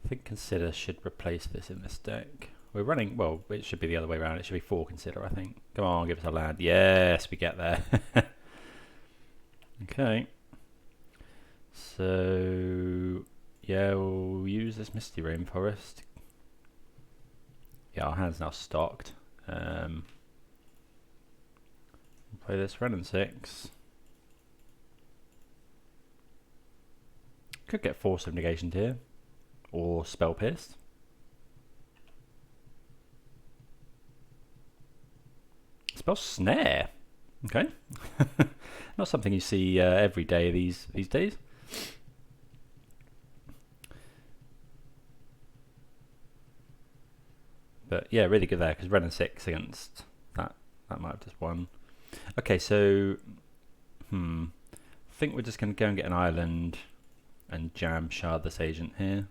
I think Consider should replace this in this deck. We're running, well, it should be the other way around. It should be 4 Consider, I think. Come on, give us a land. Yes, we get there. Okay. So... yeah, we'll use this Misty Rainforest. Yeah, our hand's now stocked. Play this Wrenn and Six. Could get Force of Negation here. Or Spell Pierced. Spell Snare. Okay. Not something you see every day these days. But yeah, really good there, because Wrenn and Six against that might have just won. Okay, so I think we're just going to go and get an island and jam Shardless Agent here.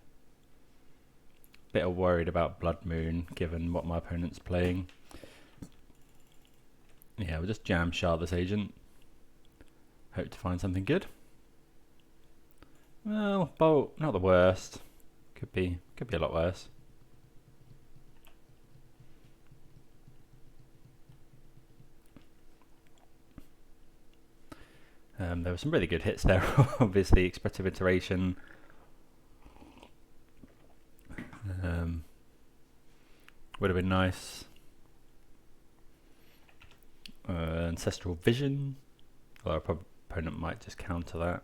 Bit of worried about Blood Moon, given what my opponent's playing. Yeah, we'll just jam Shardless Agent. Hope to find something good. Well, Bolt, not the worst. Could be a lot worse. There were some really good hits there. Obviously, Expressive Iteration. Would have been nice. Ancestral Vision. Although our opponent might just counter that.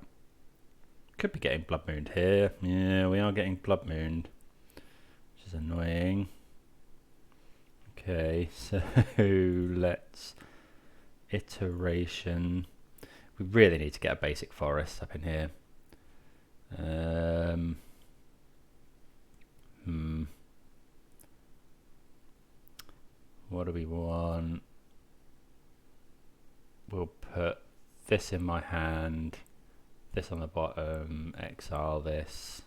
Could be getting Blood Mooned here. Yeah, we are getting Blood Mooned, which is annoying. Okay, so let's Iteration. We really need to get a basic forest up in here. What do we want? We'll put this in my hand, this on the bottom, exile this.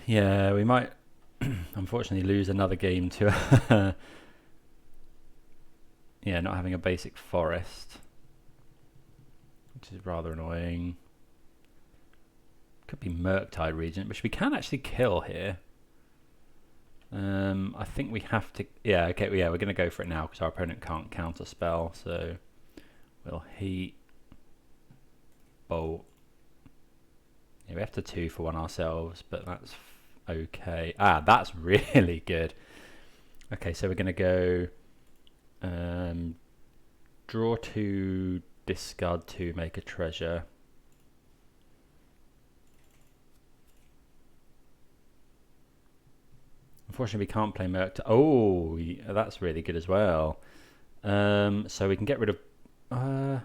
Yeah, we might unfortunately lose another game to yeah, not having a basic forest, which is rather annoying. Could be Murktide Regent, which we can actually kill here. I think we have to. Yeah, okay. Yeah, we're going to go for it now because our opponent can't counter spell. So we'll heat, bolt. Yeah, we have to 2 for 1 ourselves, but that's okay. Ah, that's really good. Okay, so we're going to go draw 2, discard 2, make a treasure. Unfortunately, we can't play Murktide. Oh, that's really good as well. So we can get rid of. I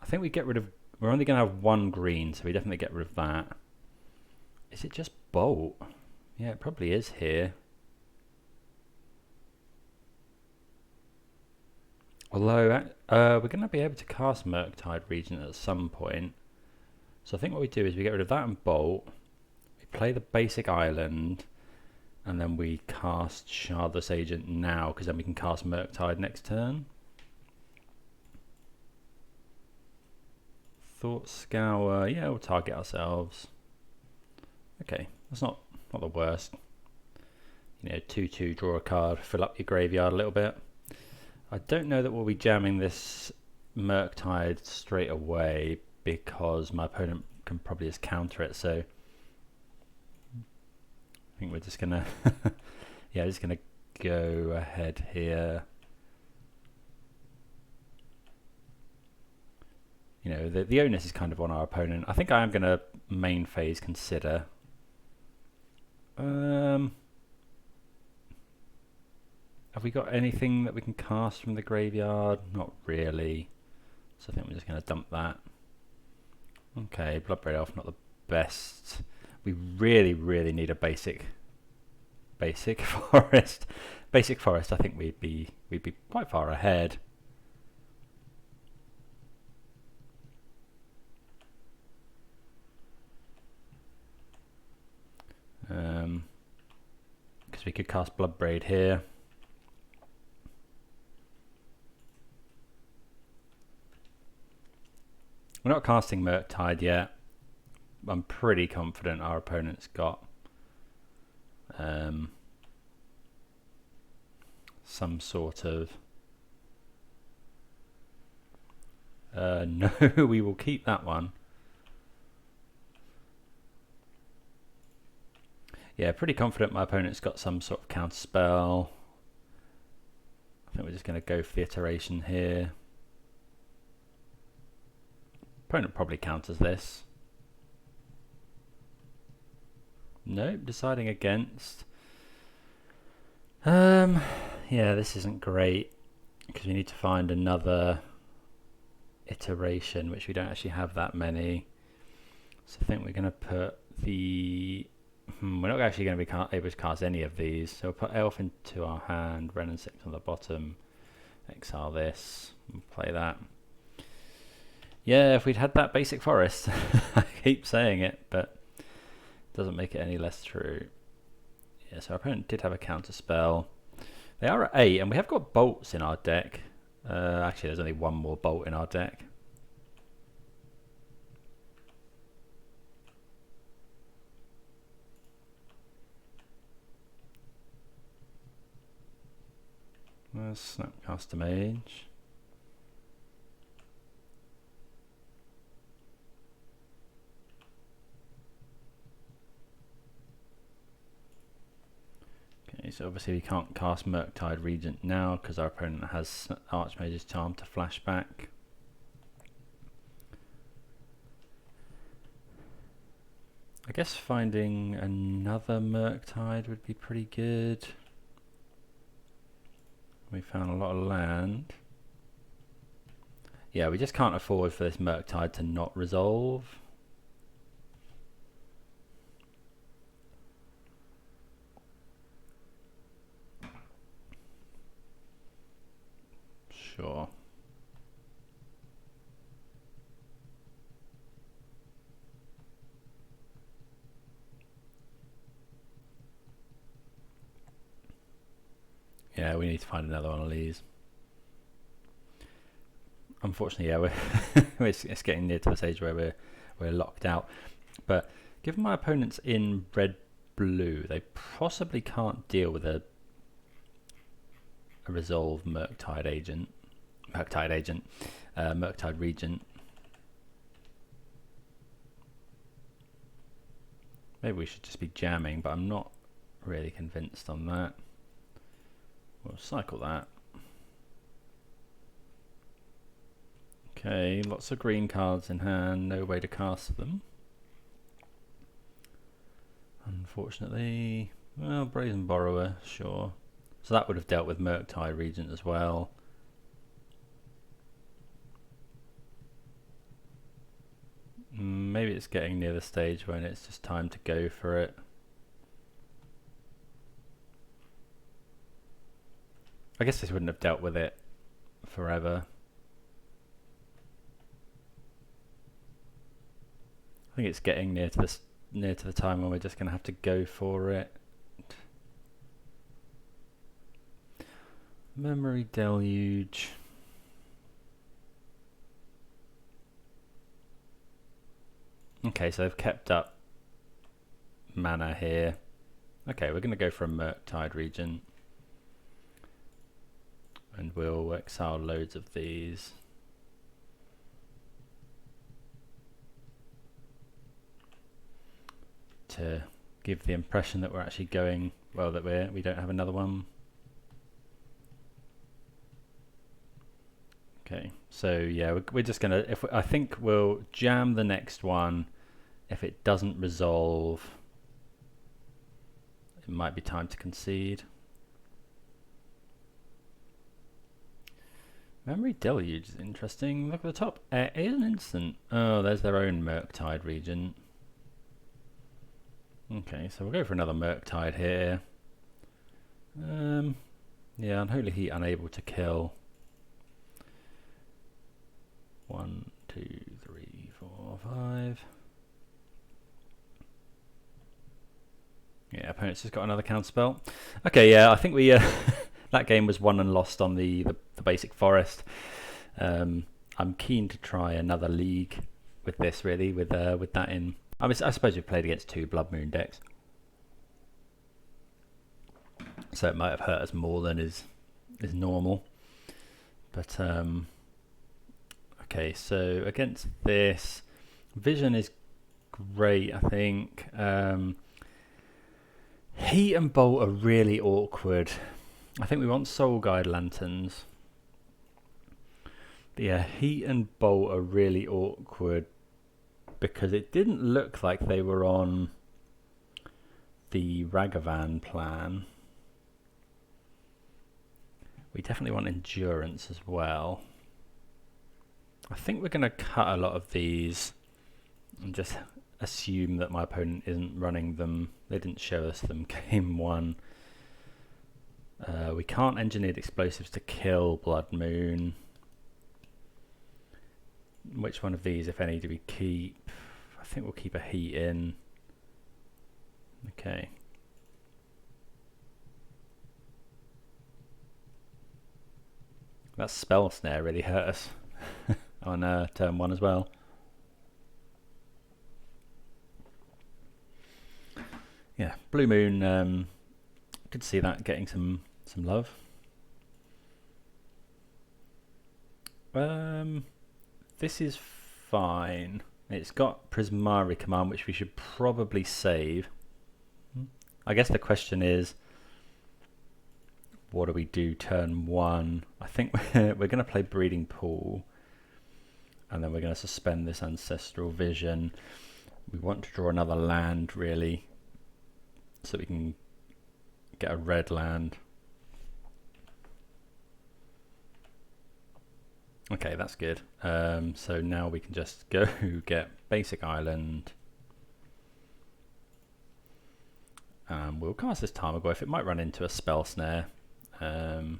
think we get rid of. We're only going to have 1 green, so we definitely get rid of that. Is it just Bolt? Yeah, it probably is here. Although we're going to be able to cast Murktide Regent at some point. So I think what we do is we get rid of that and Bolt. Play the basic island, and then we cast Shardless Agent now, because then we can cast Murktide next turn. Thought Scour, yeah, we'll target ourselves. Okay, that's not the worst. You know, 2/2, draw a card, fill up your graveyard a little bit. I don't know that we'll be jamming this Murktide straight away, because my opponent can probably just counter it, so I think we're just gonna yeah, just gonna go ahead here. You know, the onus is kind of on our opponent. I think I am gonna main phase consider. Have we got anything that we can cast from the graveyard? Not really. So I think we're just gonna dump that. Okay, Bloodbraid Elf, not the best. We really need a basic forest. Basic forest, I think we'd be quite far ahead. Because we could cast Bloodbraid here. We're not casting Murktide yet. I'm pretty confident our opponent's got some sort of no, we will keep that one. Yeah, pretty confident my opponent's got some sort of counter spell. I think we're just going to go for the iteration here. Opponent probably counters this. Nope, deciding against. Yeah, this isn't great because we need to find another iteration, which we don't actually have that many. So I think we're going to put the... we're not actually going to be able to cast any of these. So we'll put Elf into our hand, Wrenn and Six on the bottom, exile this, and play that. Yeah, if we'd had that basic forest, I keep saying it, but it doesn't make it any less true. Yeah, so our opponent did have a counter spell. They are at 8, and we have got bolts in our deck. Actually, there's only one more bolt in our deck. Snapcaster Mage. Okay, so obviously we can't cast Murktide Regent now because our opponent has Archmage's Charm to flashback. I guess finding another Murktide would be pretty good. We found a lot of land. Yeah, we just can't afford for this Murktide to not resolve. Sure. Yeah, we need to find another one of these. Unfortunately, yeah, it's getting near to the stage where we're locked out. But given my opponent's in red-blue, they possibly can't deal with a resolve Murktide Regent. Maybe we should just be jamming, but I'm not really convinced on that. We'll cycle that. Okay, lots of green cards in hand, no way to cast them. Unfortunately, well, Brazen Borrower, sure. So that would have dealt with Murktide Regent as well. Maybe it's getting near the stage when it's just time to go for it. I guess this wouldn't have dealt with it forever. I think it's getting near to the time when we're just going to have to go for it. Memory Deluge. Okay, so they've kept up mana here. Okay, we're going to go for a Murktide Regent. And we'll exile loads of these. To give the impression that we're actually going, well, that we don't have another one. Okay, so yeah, we're just gonna, I think we'll jam the next one. If it doesn't resolve, it might be time to concede. Memory Deluge is interesting. Look at the top. It is an instant. Oh, there's their own Murktide Regent. Okay, so we'll go for another Murktide here. Yeah, Unholy Heat unable to kill. 1, 2, 3, 4, 5. Yeah, opponent's just got another counterspell. Okay, yeah, I think we that game was won and lost on the basic forest. I'm keen to try another league with this, really, with that in. I suppose we've played against 2 Blood Moon decks, so it might have hurt us more than is normal. But okay, so against this, Vision is great, I think. Heat and Bolt are really awkward. I think we want Soul Guide Lanterns. But yeah, Heat and Bolt are really awkward because it didn't look like they were on the Ragavan plan. We definitely want endurance as well. I think we're going to cut a lot of these and just assume that my opponent isn't running them. They didn't show us them game one. We can't engineer explosives to kill Blood Moon. Which one of these, if any, do we keep? I think we'll keep a Heat in. Okay. That Spell Snare really hurt us on turn one as well. Yeah, Blue Moon, could see that getting some love. This is fine. It's got Prismari Command, which we should probably save. I guess the question is, what do we do turn one? I think we're going to play Breeding Pool, and then we're going to suspend this Ancestral Vision. We want to draw another land, really, so we can get a red land. Okay, that's good. So now we can just go get basic island. We'll cast this Tarmogoyf. It might run into a Spell Snare. Well,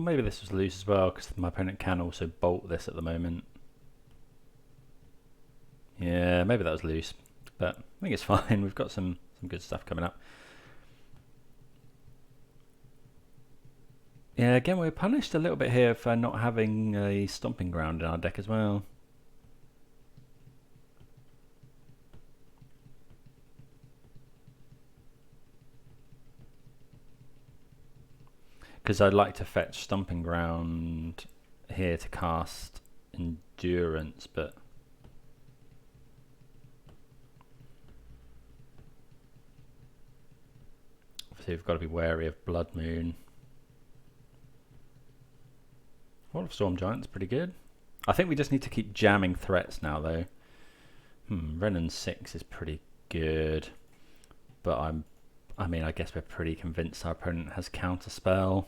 maybe this was loose as well, because my opponent can also bolt this at the moment. Yeah, maybe that was loose, but I think it's fine. We've got some good stuff coming up. Yeah, again, we're punished a little bit here for not having a Stomping Ground in our deck as well. Because I'd like to fetch Stomping Ground here to cast Endurance, but obviously we've got to be wary of Blood Moon. Wall of Storm Giant's pretty good. I think we just need to keep jamming threats now, though. Wrenn and Six is pretty good, but I mean, I guess we're pretty convinced our opponent has Counterspell.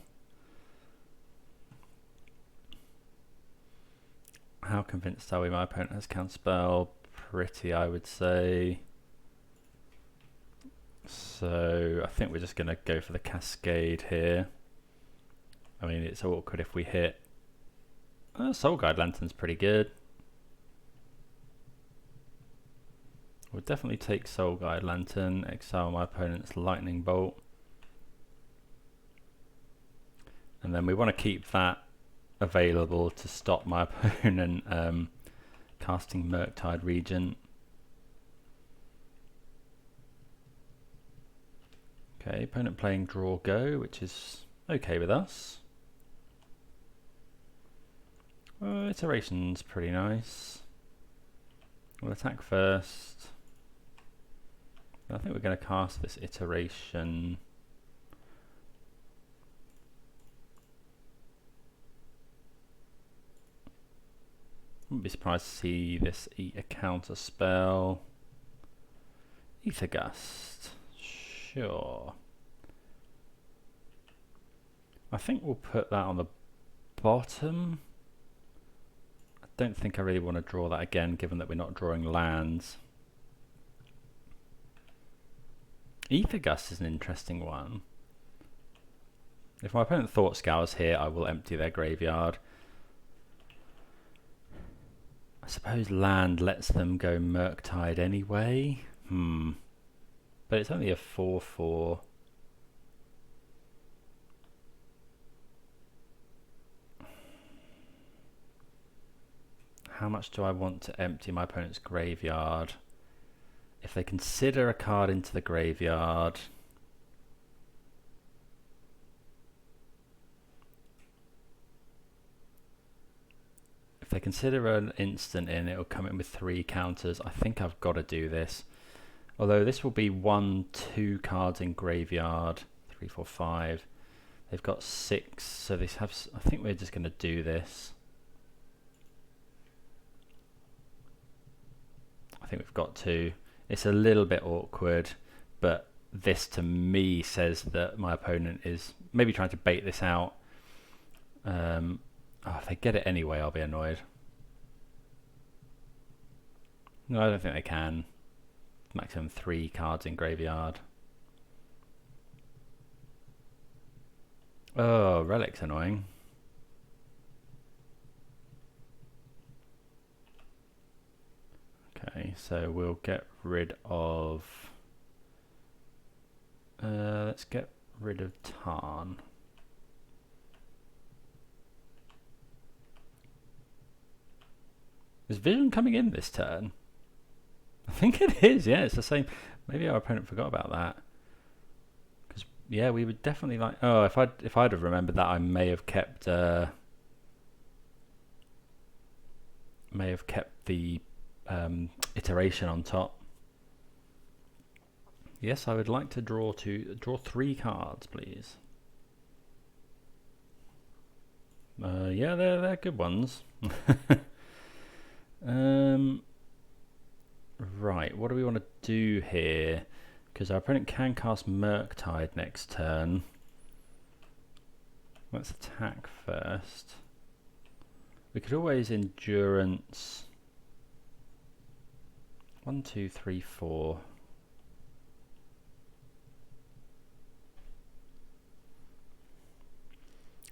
How convinced are we my opponent has Counterspell? Pretty, I would say. So I think we're just going to go for the Cascade here. I mean, it's awkward if we hit. Soul Guide Lantern's pretty good. We'll definitely take Soul Guide Lantern, exile my opponent's Lightning Bolt. And then we want to keep that available to stop my opponent casting Murktide Regent. Okay, opponent playing Draw Go, which is okay with us. Iteration's pretty nice. We'll attack first. I think we're going to cast this Iteration. Wouldn't be surprised to see this eat a counter spell. Ether Gust. Sure. I think we'll put that on the bottom. I don't think I really want to draw that again, given that we're not drawing lands. Ether Gust is an interesting one. If my opponent Thought Scours here, I will empty their graveyard. I suppose land lets them go Murktide anyway. But it's only a 4/4. How much do I want to empty my opponent's graveyard? If they consider a card into the graveyard, if they consider an instant in, it'll come in with 3 counters. I think I've got to do this. Although this will be 1, 2 cards in graveyard. 3, 4, 5. They've got 6, so they have. I think we're just going to do this. I think we've got to. It's a little bit awkward, but this to me says that my opponent is maybe trying to bait this out. If they get it anyway, I'll be annoyed. No, I don't think they can. Maximum 3 cards in graveyard. Oh, Relic's annoying. Okay, so we'll get rid of... let's get rid of Tarn. Is Vision coming in this turn? I think it is, yeah, it's the same. Maybe our opponent forgot about that. Because, yeah, we would definitely like... Oh, if I'd have remembered that, I may have kept... may have kept the iteration on top. Yes, I would like to draw 3 cards, please. Yeah, they're good ones. Right, what do we want to do here? Because our opponent can cast Murktide next turn. Let's attack first. We could always endurance. 1, 2, 3, 4.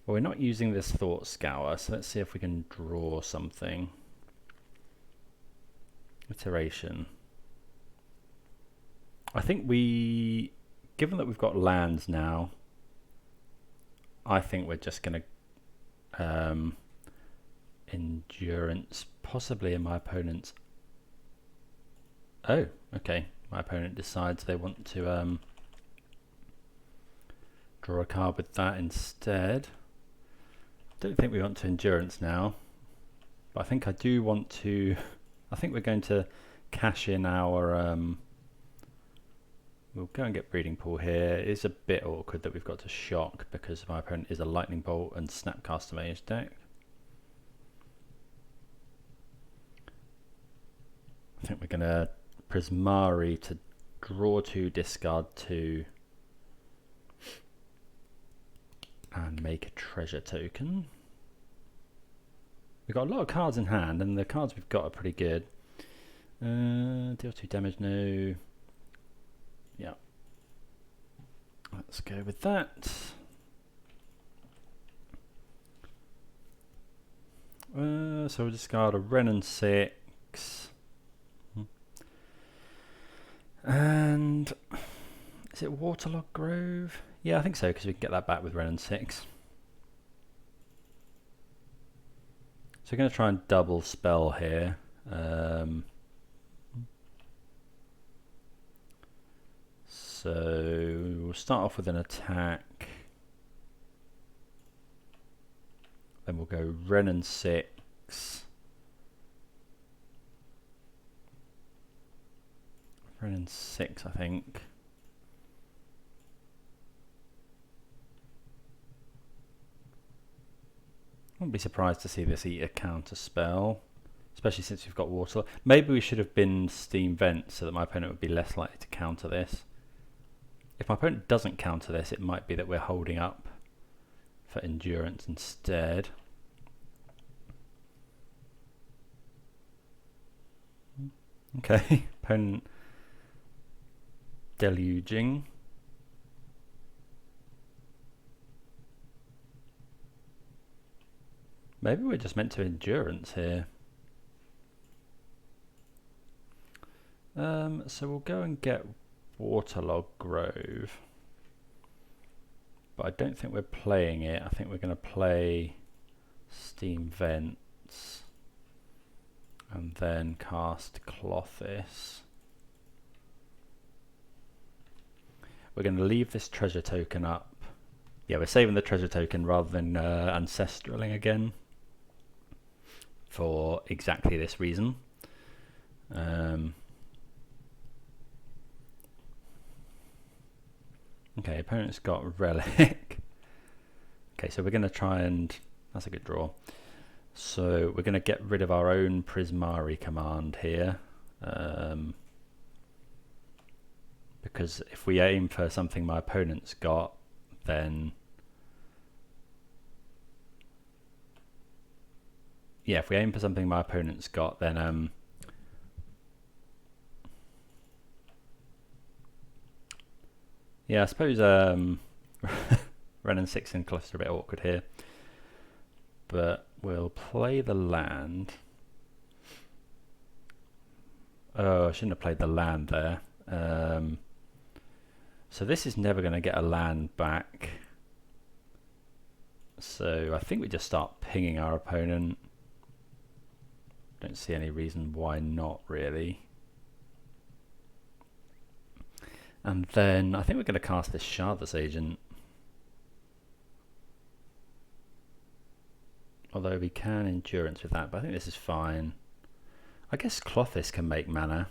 Well, we're not using this Thought Scour, so let's see if we can draw something. Iteration. I think given that we've got lands now, I think we're just going to endurance, possibly in my opponent's... Oh, okay. My opponent decides they want to draw a card with that instead. Don't think we want to endurance now, but I think I do want to... I think we're going to cash in our... we'll go and get Breeding Pool here. It is a bit awkward that we've got to shock because my opponent is a Lightning Bolt and Snapcaster Mage deck. I think we're going to Prismari to draw 2, discard 2, and make a treasure token. We've got a lot of cards in hand, and the cards we've got are pretty good. Deal 2 damage, no. Yeah. Let's go with that. So we'll discard a Wrenn and Six. And is it Waterlogged Grove? Yeah, I think so, because we can get that back with Wrenn and Six. So we're going to try and double spell here. So we'll start off with an attack. Then we'll go Wrenn and Six. Wrenn and Six, I think. I wouldn't be surprised to see this eat a counter spell, especially since we've got water. Maybe we should have been Steam Vent so that my opponent would be less likely to counter this. If my opponent doesn't counter this, it might be that we're holding up for endurance instead. Okay, opponent deluging. Maybe we're just meant to endurance here. So we'll go and get Waterlogged Grove. But I don't think we're playing it. I think we're going to play Steam Vents. And then cast Klothys. We're going to leave this treasure token up. Yeah, we're saving the treasure token rather than ancestraling again. For exactly this reason. Okay, opponent's got Relic. Okay, so we're going to try and... That's a good draw. So we're going to get rid of our own Prismari Command here. because if we aim for something my opponent's got, then yeah, if we aim for something my opponent's got, then yeah, I suppose Wrenn and Six and Klothys are a bit awkward here, but we'll play the land. Oh, I shouldn't have played the land there. So this is never going to get a land back. So I think we just start pinging our opponent. Don't see any reason why not, really. And then I think we're going to cast this Shardless Agent. Although we can Endurance with that, but I think this is fine. I guess Klothys can make mana.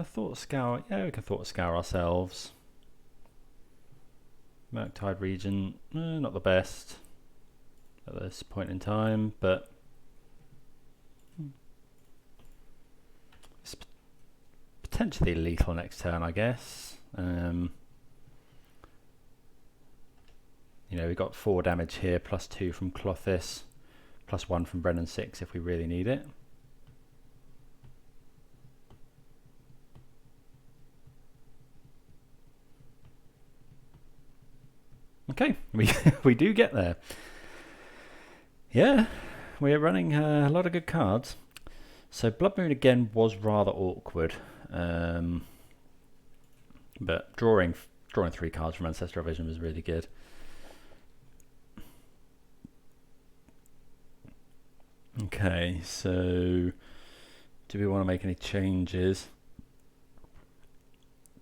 Thought Scour, yeah, we can Thought Scour ourselves. Murktide Regent, not the best at this point in time, but it's potentially lethal next turn, I guess. You know, we got 4 damage here, +2 from Klothys, +1 from Wrenn and Six if we really need it. Okay, we do get there. Yeah, we're running a lot of good cards. So Blood Moon again was rather awkward, but drawing 3 cards from Ancestral Vision was really good. Okay, so do we want to make any changes?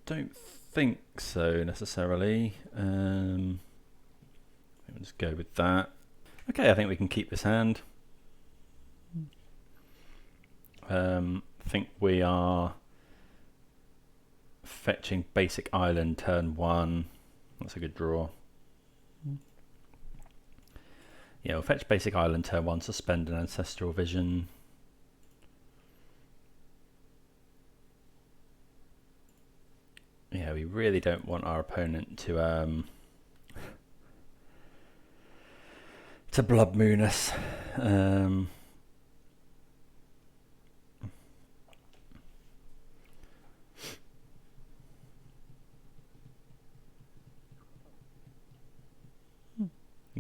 Don't think so necessarily. Let's go with that. Okay, I think we can keep this hand. I think we are fetching Basic Island turn 1. That's a good draw. Yeah, we'll fetch Basic Island turn 1, suspend an Ancestral Vision. Yeah, we really don't want our opponent to Blood Moon us.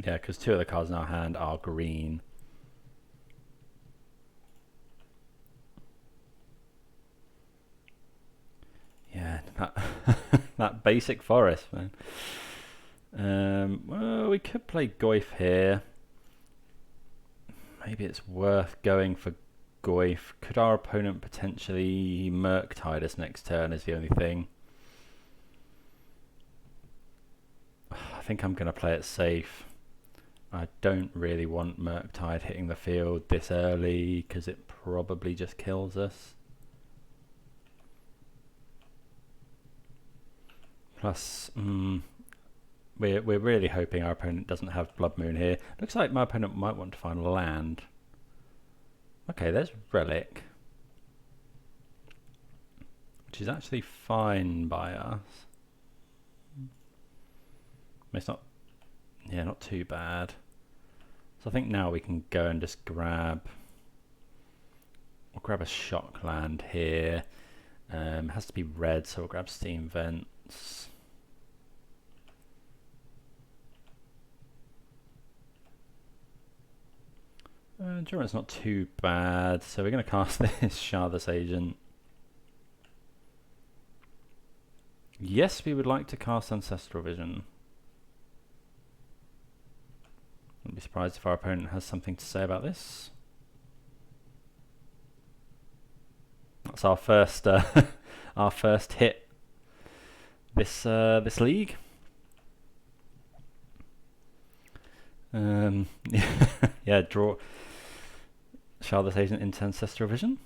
Yeah, because 2 of the cards in our hand are green. Yeah, that basic forest, man. Well, we could play Goyf here. Maybe it's worth going for Goyf. Could our opponent potentially Murktide us next turn is the only thing. I think I'm going to play it safe. I don't really want Murktide hitting the field this early because it probably just kills us. Plus, we're really hoping our opponent doesn't have Blood Moon here. Looks like my opponent might want to find land. Okay, there's Relic, which is actually fine by us. It's not, yeah, not too bad. So I think now we can go and just grab a shock land here. It has to be red, so we'll grab Steam Vents. Endurance not too bad, so we're going to cast this Shardless Agent. Yes, we would like to cast Ancestral Vision. Wouldn't be surprised if our opponent has something to say about this. That's our first our first hit this this league. Yeah, draw Shardless Agent into Ancestral Vision.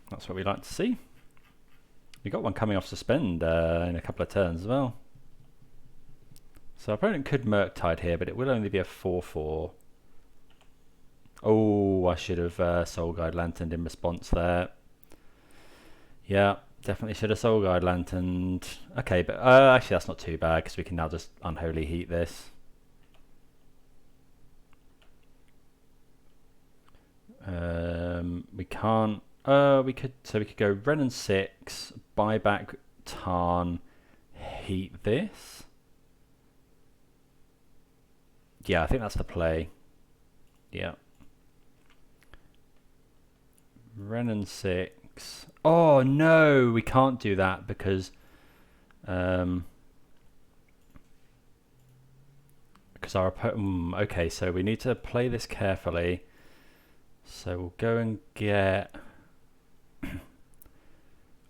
That's what we like to see. We got one coming off suspend in a couple of turns as well. So our opponent could Murktide here, but it will only be a 4/4. Oh, I should have Soul Guide Lanterned in response there. Yeah, definitely should have Soul Guide Lanterned. Okay, but actually that's not too bad because we can now just Unholy Heat this. We can't. We could go Wrenn and Six, buy back Tarn, heat this. Yeah, I think that's the play. Yeah. Wrenn and Six. Oh no, we can't do that because our opponent. Okay, so we need to play this carefully. So we'll go and get.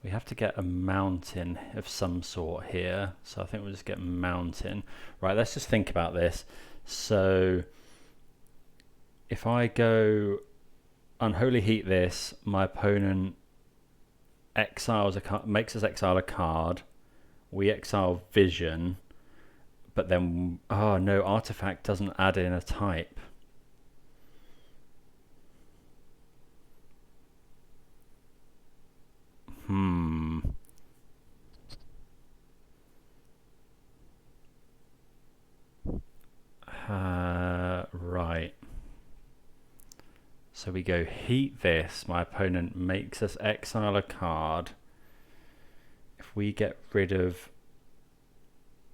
We have to get a mountain of some sort here. So I think we'll just get mountain. Right, let's just think about this. So if I go Unholy Heat this, my opponent exiles makes us exile a card. We exile Vision, but then oh no, Artifact doesn't add in a type. Right. So we go heat this. My opponent makes us exile a card. If we get rid of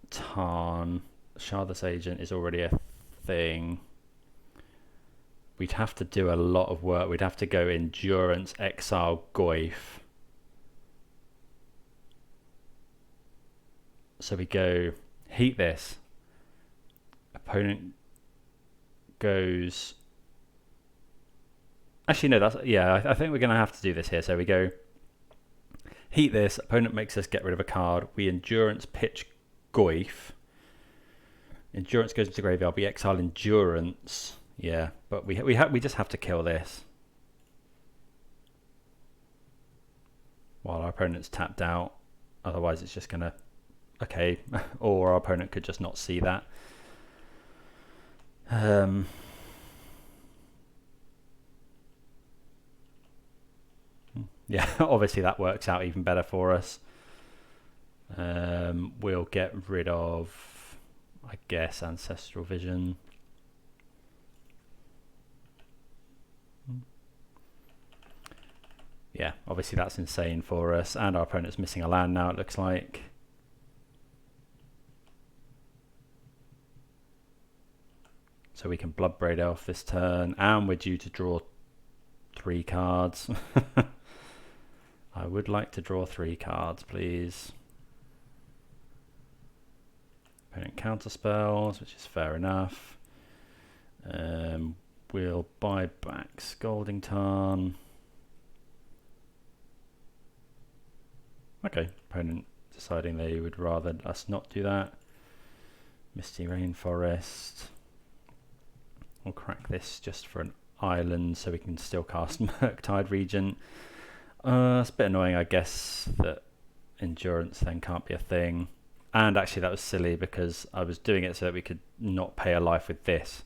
Tarn, Shardless Agent is already a thing. We'd have to do a lot of work. We'd have to go Endurance, exile Goyf. So we go heat this. Opponent goes. Actually, no. I think we're going to have to do this here. So we go heat this. Opponent makes us get rid of a card. We Endurance pitch Goyf. Endurance goes into the graveyard. We exile Endurance. Yeah, but we just have to kill this while our opponent's tapped out. Otherwise, it's just gonna. Okay, or our opponent could just not see that. Yeah, obviously that works out even better for us. We'll get rid of, I guess, Ancestral Vision. Yeah, obviously that's insane for us, and our opponent's missing a land now, it looks like. So we can Bloodbraid Elf this turn, and we're due to draw 3 cards. I would like to draw 3 cards, please. Opponent counter spells, which is fair enough. We'll buy back Scalding Tarn. Okay, opponent deciding they would rather us not do that. Misty Rainforest. We'll crack this just for an island so we can still cast Murktide Regent. It's a bit annoying, I guess, that Endurance then can't be a thing. And actually that was silly because I was doing it so that we could not pay a life with this.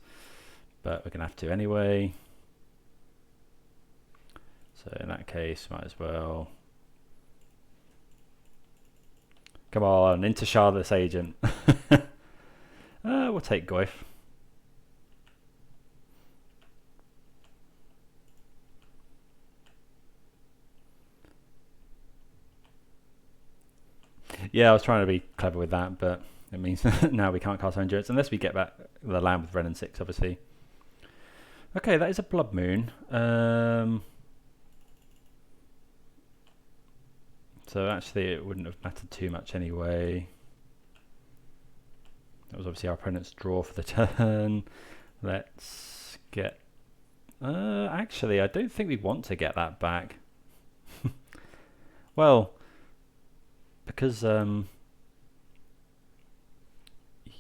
But we're going to have to anyway. So in that case, might as well. Come on, into Shardless Agent. We'll take Goyf. Yeah, I was trying to be clever with that, but it means now we can't cast our Endurance unless we get back the land with Wrenn and Six, obviously. Okay, that is a Blood Moon. So actually it wouldn't have mattered too much anyway. That was obviously our opponent's draw for the turn. Let's get... actually, I don't think we want to get that back. Well, because...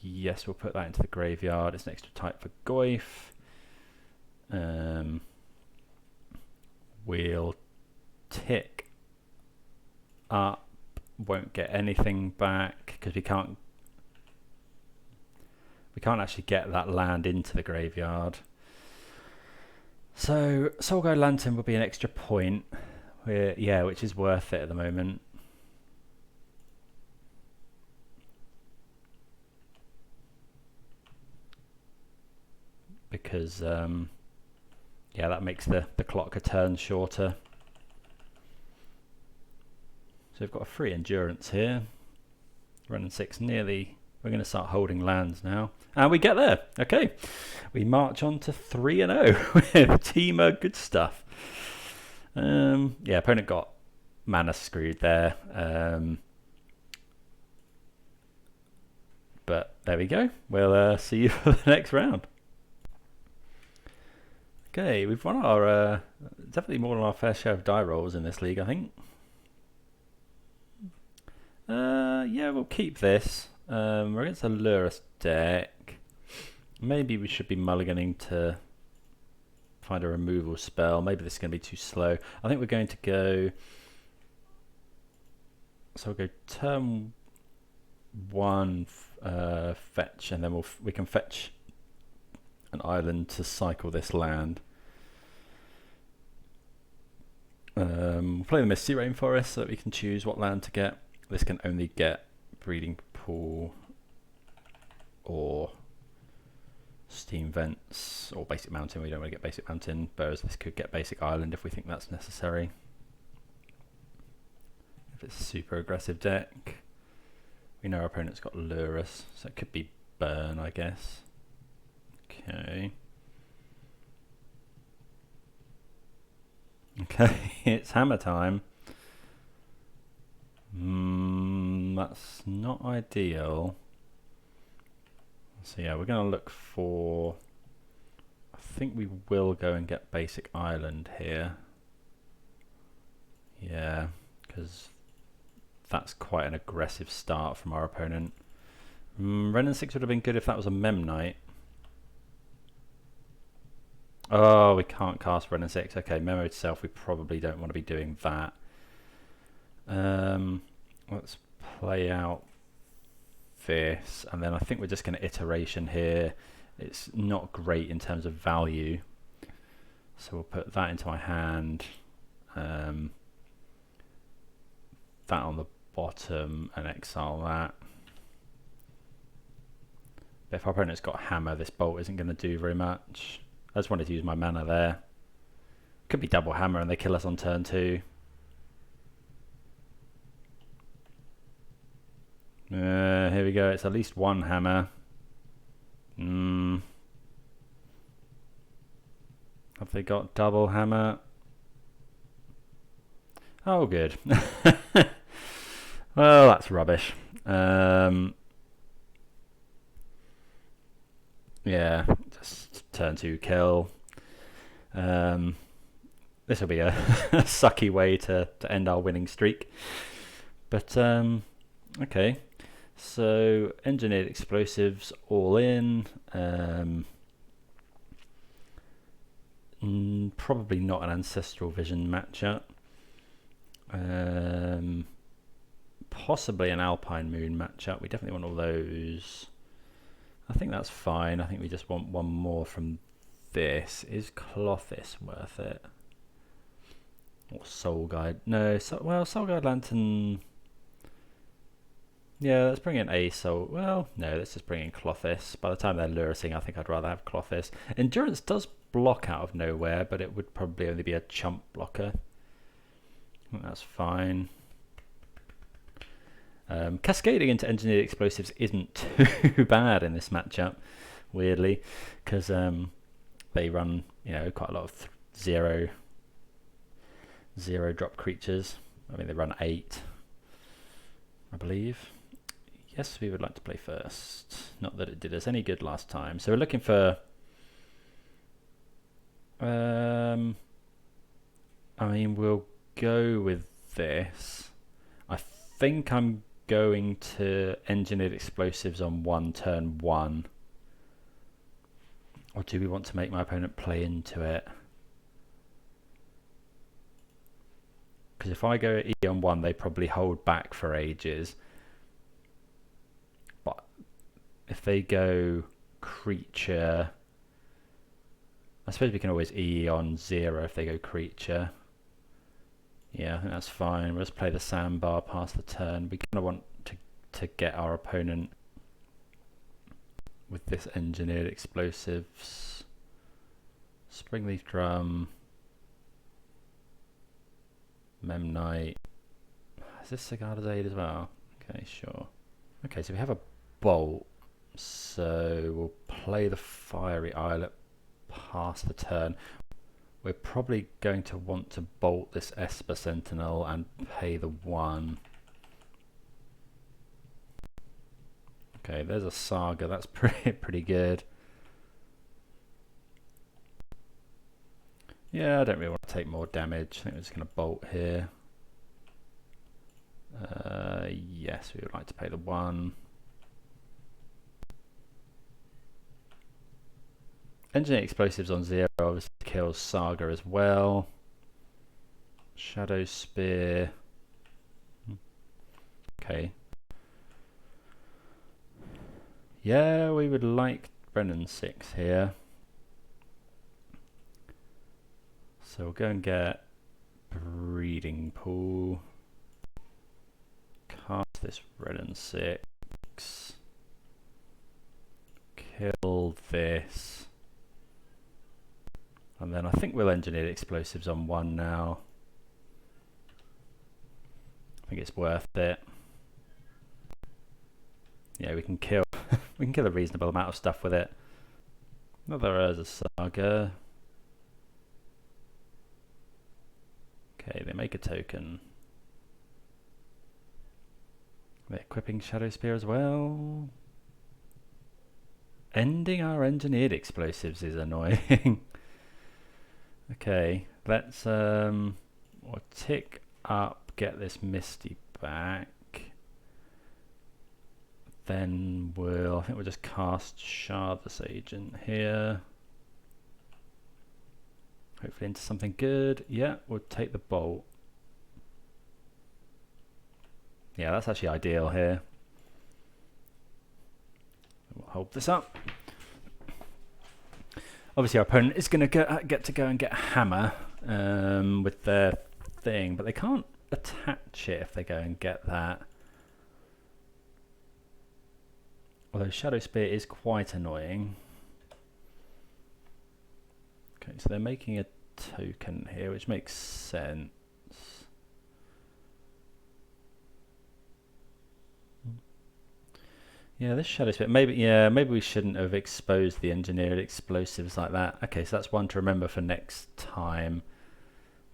yes, we'll put that into the graveyard. It's an extra type for Goyf. We'll tick up won't get anything back because we can't actually get that land into the graveyard. So Soul Guide Lantern will be an extra point, which is worth it at the moment. Because that makes the clock a turn shorter. So we've got a free endurance here. Wrenn and Six nearly. We're going to start holding lands now. And we get there. Okay. We march on to 3-0 with Temur. Good stuff. Opponent got mana screwed there. But there we go. We'll see you for the next round. Okay, we've won our definitely more than our fair share of die rolls in this league, I think. We'll keep this. We're against a Lurrus deck. Maybe we should be mulliganing to find a removal spell. Maybe this is going to be too slow. I think we're going to go. So we'll go turn 1 fetch, and then we can fetch an island to cycle this land. We'll play the Misty Rainforest so that we can choose what land to get. This can only get Breeding Pool or Steam Vents or Basic Mountain. We don't want to get Basic Mountain, whereas this could get Basic Island if we think that's necessary. If it's a super aggressive deck. We know our opponent's got Lurrus, so it could be Burn, I guess. Okay. Okay, it's hammer time. That's not ideal. So yeah, we're going to look for... I think we will go and get Basic Island here. Yeah, because that's quite an aggressive start from our opponent. Wrenn and Six would have been good if that was a Mem Knight. Oh, we can't cast Wrenn and Six. Okay, Memo itself, we probably don't want to be doing that. Let's play out this, and then I think we're just going to iteration here. It's not great in terms of value, so we'll put that into my hand. That on the bottom and exile that. But if our opponent's got Hammer, this bolt isn't going to do very much. I just wanted to use my mana there. Could be double Hammer and they kill us on turn 2. Here we go. It's at least one Hammer. Have they got double Hammer? Oh, good. Well, that's rubbish. Yeah, just turn 2 kill. This will be a sucky way to end our winning streak. But, okay. So, Engineered Explosives all in. Probably not an Ancestral Vision matchup. Possibly an Alpine Moon matchup. We definitely want all those. I think that's fine. I think we just want one more from this. Is Klothys worth it? Or Soul Guide? No, Soul Guide Lantern. Yeah, let's bring in a Soul. Well, no, let's just bring in Klothys. By the time they're lurising, I think I'd rather have Klothys. Endurance does block out of nowhere, but it would probably only be a chump blocker. I think that's fine. Cascading into Engineered Explosives isn't too bad in this matchup, weirdly, because they run, quite a lot of zero drop creatures. I mean, they run 8, I believe. Yes, we would like to play first. Not that it did us any good last time. So we're looking for... I mean, we'll go with this. I think I'm going to Engineered Explosives on 1 turn 1. Or do we want to make my opponent play into it? Because if I go E on 1, they probably hold back for ages. But if they go creature, I suppose we can always E on 0 if they go creature. Yeah, I think that's fine. We'll just play the Sandbar past the turn. We kind of want to get our opponent with this Engineered Explosives. Springleaf Drum. Memnite. Is this Sigarda's Aid as well? Okay, sure. Okay, so we have a bolt. So we'll play the Fiery Islet past the turn. We're probably going to want to bolt this Esper Sentinel and pay the 1. Okay, there's a Saga. That's pretty good. Yeah, I don't really want to take more damage. I think we're just going to bolt here. Yes, we would like to pay the 1. Engineer Explosives on 0 obviously kills Saga as well. Shadow Spear. Okay. Yeah, we would like Wrenn and Six here. So we'll go and get Breeding Pool. Cast this Wrenn and Six. Kill this. And then I think we'll Engineer Explosives on 1 now. I think it's worth it. Yeah, we can kill we can kill a reasonable amount of stuff with it. Another Urza Saga. Okay, they make a token. They're equipping Shadow Spear as well. Ending our Engineered Explosives is annoying. Okay, let's we'll tick up, get this Misty back. Then I think we'll just cast Shardless Agent here. Hopefully into something good. Yeah, we'll take the bolt. Yeah, that's actually ideal here. We'll hold this up. Obviously our opponent is going to get to go and get a hammer with their thing, but they can't attach it if they go and get that. Although Shadow Spear is quite annoying. Okay, so they're making a token here, which makes sense. Yeah, this Shadow Spear, maybe we shouldn't have exposed the Engineered Explosives like that. Okay, so that's one to remember for next time,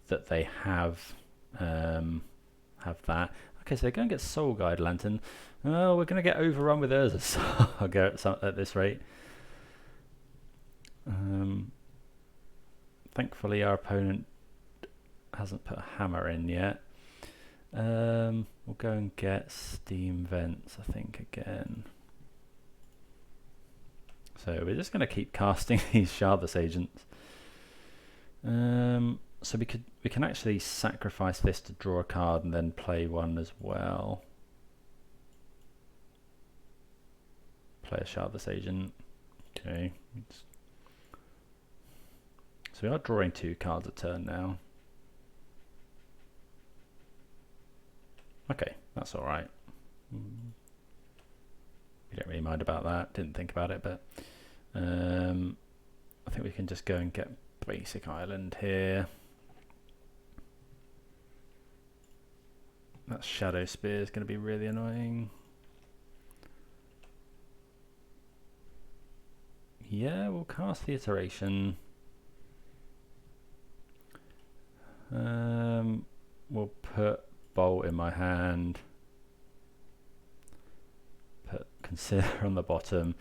that they have that. Okay, so they're going to get Soul Guide Lantern. Oh, we're going to get overrun with Urza Saga at this rate. Thankfully our opponent hasn't put a hammer in yet. We'll go and get Steam Vents, I think, again. So we're just going to keep casting these Shardless Agents. So we can actually sacrifice this to draw a card and then play one as well. Play a Shardless Agent. Okay. So we are drawing 2 cards a turn now. Okay, that's all right. We don't really mind about that. Didn't think about it, but I think we can just go and get basic island here. That Shadow Spear is going to be really annoying. Yeah, we'll cast the Iteration. We'll put Bolt in my hand. Put Consider on the bottom.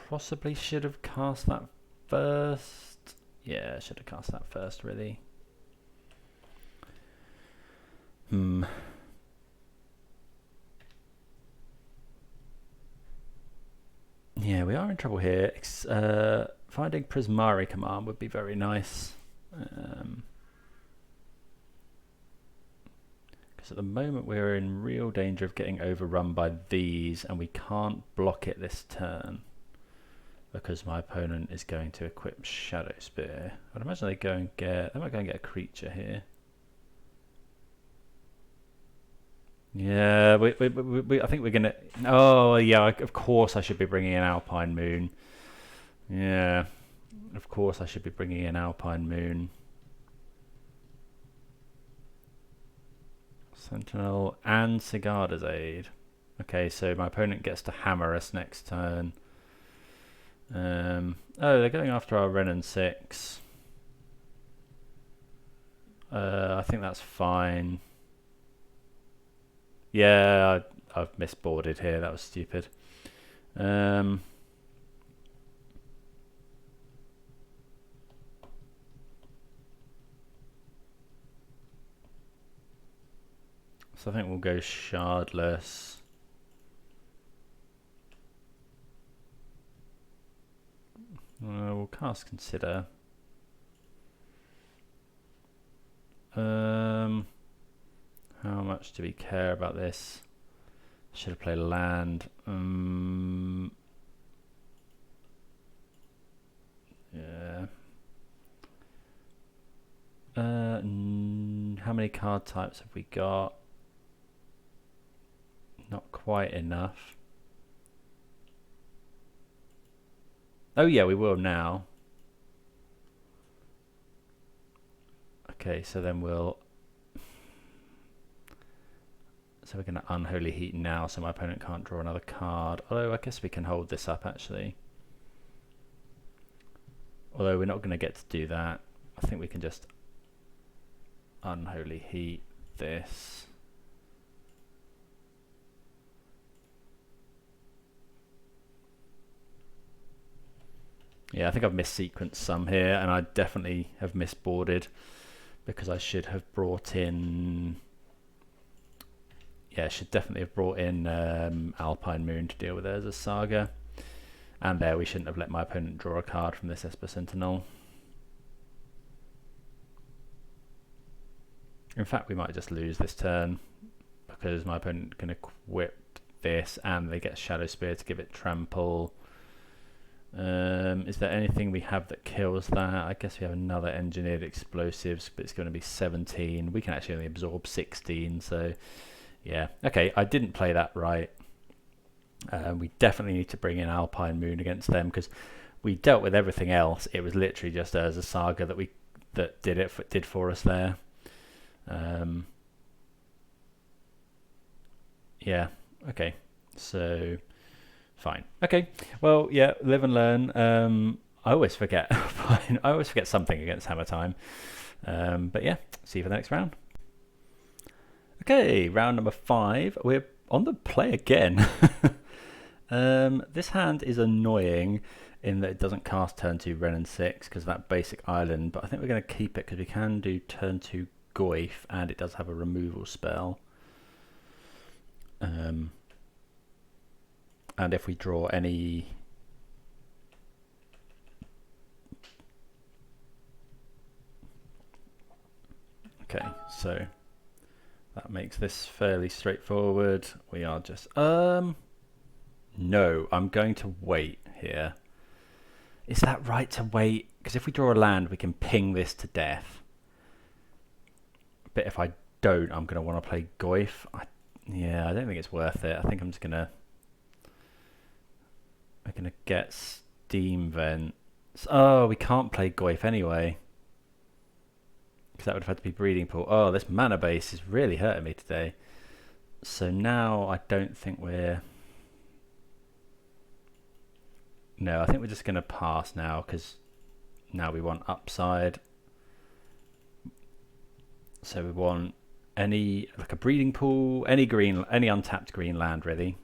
Possibly should have cast that first. Yeah, should have cast that first, really. Yeah, we are in trouble here. Finding Prismari Command would be very nice. Because at the moment we're in real danger of getting overrun by these, and we can't block it this turn because my opponent is going to equip Shadow Spear. I'd imagine they might go and get a creature here. Yeah, I think we're gonna. Oh yeah, of course I should be bringing in Alpine Moon. Yeah, of course I should be bringing in Alpine Moon. Sentinel and Sigarda's Aid. Okay, so my opponent gets to hammer us next turn. Oh, they're going after our Wrenn and Six. I think that's fine. Yeah, I've misboarded here. That was stupid. So I think we'll go Shardless. We'll cast Consider. How much do we care about this? Should have played land. Yeah. How many card types have we got? Not quite enough. Oh yeah, we will now. Okay, so then we'll... So we're going to Unholy Heat now, so my opponent can't draw another card. Although I guess we can hold this up, actually. Although we're not going to get to do that. I think we can just Unholy Heat this. Yeah, I think I've missequenced some here, and I definitely have misboarded because I should have brought in... Yeah, I should definitely have brought in Alpine Moon to deal with it as a saga. And there, we shouldn't have let my opponent draw a card from this Esper Sentinel. In fact, we might just lose this turn because my opponent can equip this and they get Shadow Spear to give it trample. Is there anything we have that kills that? I guess we have another Engineered Explosives, but it's going to be 17. We can actually only absorb 16, so yeah. Okay, I didn't play that right. We definitely need to bring in Alpine Moon against them because we dealt with everything else. It was literally just as a saga that did for us there. Yeah. Okay. So fine. Okay. Well, yeah. Live and learn. I always forget. Fine. I always forget something against Hammer Time. But yeah. See you for the next round. Okay. Round number 5. We're on the play again. This hand is annoying in that it doesn't cast turn 2 Wrenn and Six because of that basic island, but I think we're going to keep it because we can do turn 2 Goyf and it does have a removal spell. And if we draw any... Okay, so that makes this fairly straightforward. We are just... No, I'm going to wait here. Is that right to wait? Because if we draw a land, we can ping this to death. But if I don't, I'm going to want to play Goyf. Yeah, I don't think it's worth it. I think I'm just going to... We're going to get Steam Vent. Oh, we can't play Goyf anyway. Because that would have had to be Breeding Pool. Oh, this mana base is really hurting me today. So now I don't think we're... No, I think we're just going to pass now because now we want upside. So we want any, like a Breeding Pool, any untapped green land really.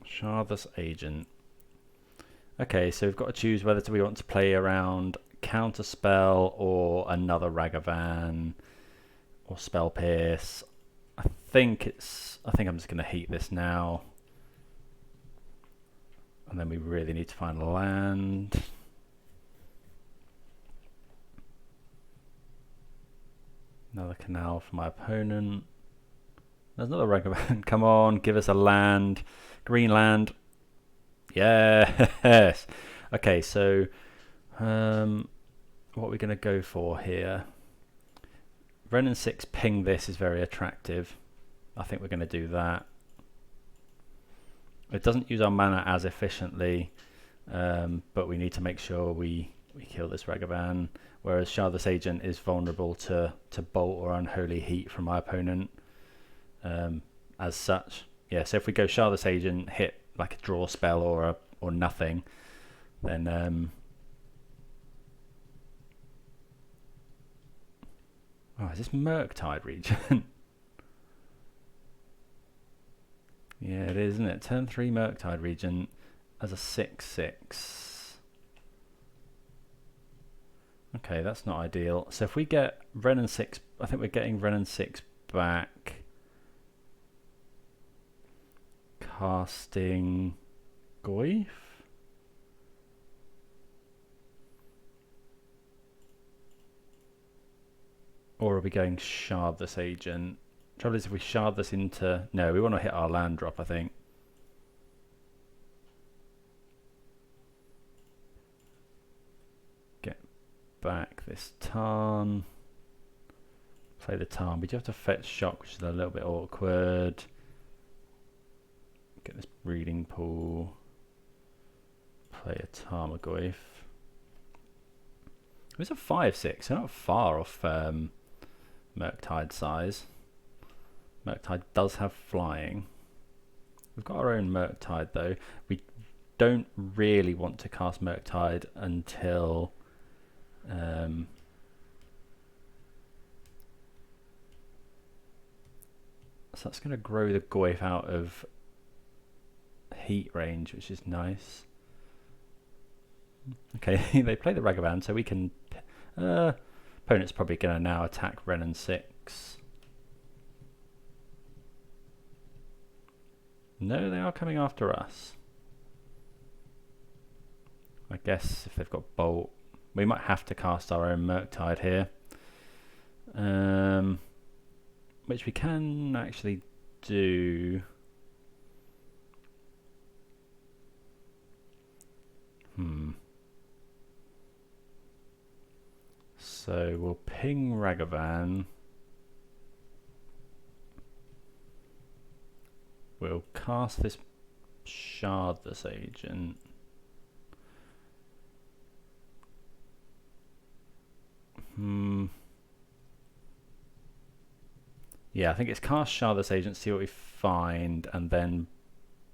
Shardless Agent. Okay, so we've got to choose whether we want to play around Counterspell or another Ragavan or Spell Pierce. I think I'm just going to heat this now. And then we really need to find land. Another canal for my opponent. There's another Ragavan. Come on, give us a land. Green land. Yes. Okay, so what are we going to go for here? Wrenn and Six ping this is very attractive. I think we're going to do that. It doesn't use our mana as efficiently, but we need to make sure we kill this Ragavan. Whereas Shardless Agent is vulnerable to Bolt or Unholy Heat from my opponent. As such, yeah. So if we go Shardless Agent, hit like a draw spell or nothing, then oh, is this Murktide Regent? Yeah, it is, isn't it? Turn 3 Murktide Regent as a 6/6. Okay, that's not ideal. So if we get Wrenn and Six, I think we're getting Wrenn and Six back. Casting Goyf. Or are we going Shardless Agent? Trouble is, if we shard this into... No, we want to hit our land drop, I think. Get back this Tarn. Play the Tarn. We do have to fetch Shock, which is a little bit awkward. Get this breeding pool. Play a Tarmogoyf. It's a 5/6, so not far off Murktide size. Murktide does have flying. We've got our own Murktide though. We don't really want to cast Murktide until so that's going to grow the Goyf out of heat range, which is nice. Okay, they play the Ragavan, so we can... opponent's probably going to now attack Wrenn and Six. No, they are coming after us. I guess if they've got Bolt, we might have to cast our own Murktide here. Which we can actually do. So we'll ping Ragavan. We'll cast this Shardless Agent. Yeah, I think it's cast Shardless Agent, see what we find, and then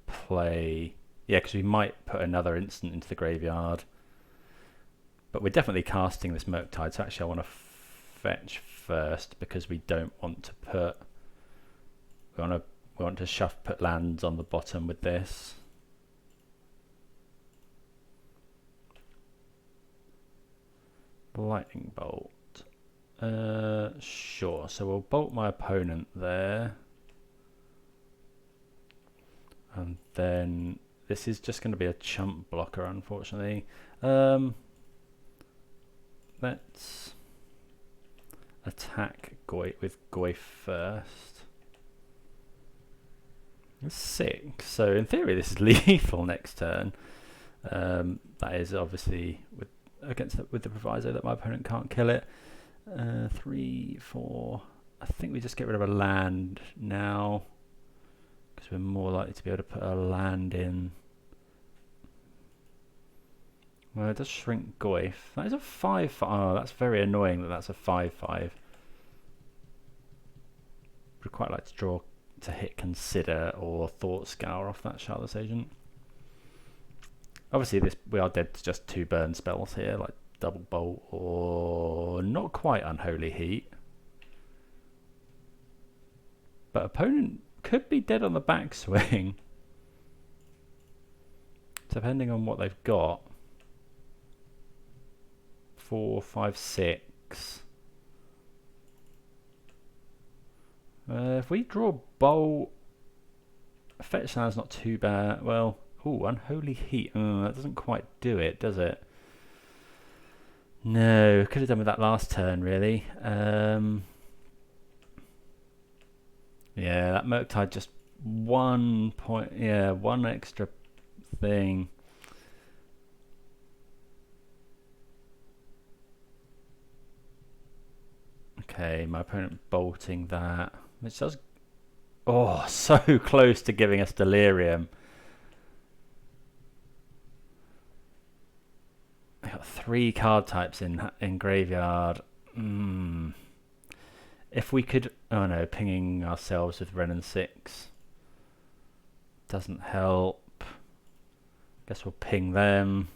play... Yeah, because we might put another instant into the graveyard. But we're definitely casting this Murktide, so actually I want to fetch first, because we don't want to put... We want to put lands on the bottom with this. Lightning Bolt. Sure, so we'll bolt my opponent there. And then this is just going to be a chump blocker, unfortunately. Let's attack with Goyf first. 6, so in theory this is lethal next turn. That is obviously with the proviso that my opponent can't kill it. 3, 4. I think we just get rid of a land now, because we're more likely to be able to put a land in. Well, it does shrink Goyf. That is a 5/5. Oh, that's very annoying that that's a 5/5. Would quite like to draw to hit Consider or Thought Scour off that Shardless Agent. Obviously, we are dead to just 2 burn spells here, like Double Bolt or not quite Unholy Heat. But opponent could be dead on the backswing, depending on what they've got. 4, 5, 6. If we draw Bolt, fetch land's not too bad. Well, ooh, Unholy Heat. That doesn't quite do it, does it? No, could have done with that last turn, really. Yeah, that Murktide just 1 point. Yeah, one extra thing. Okay, my opponent bolting that, which does. Oh, so close to giving us Delirium. I got 3 card types in graveyard. If we could, oh no, pinging ourselves with Wrenn and Six doesn't help. Guess we'll ping them.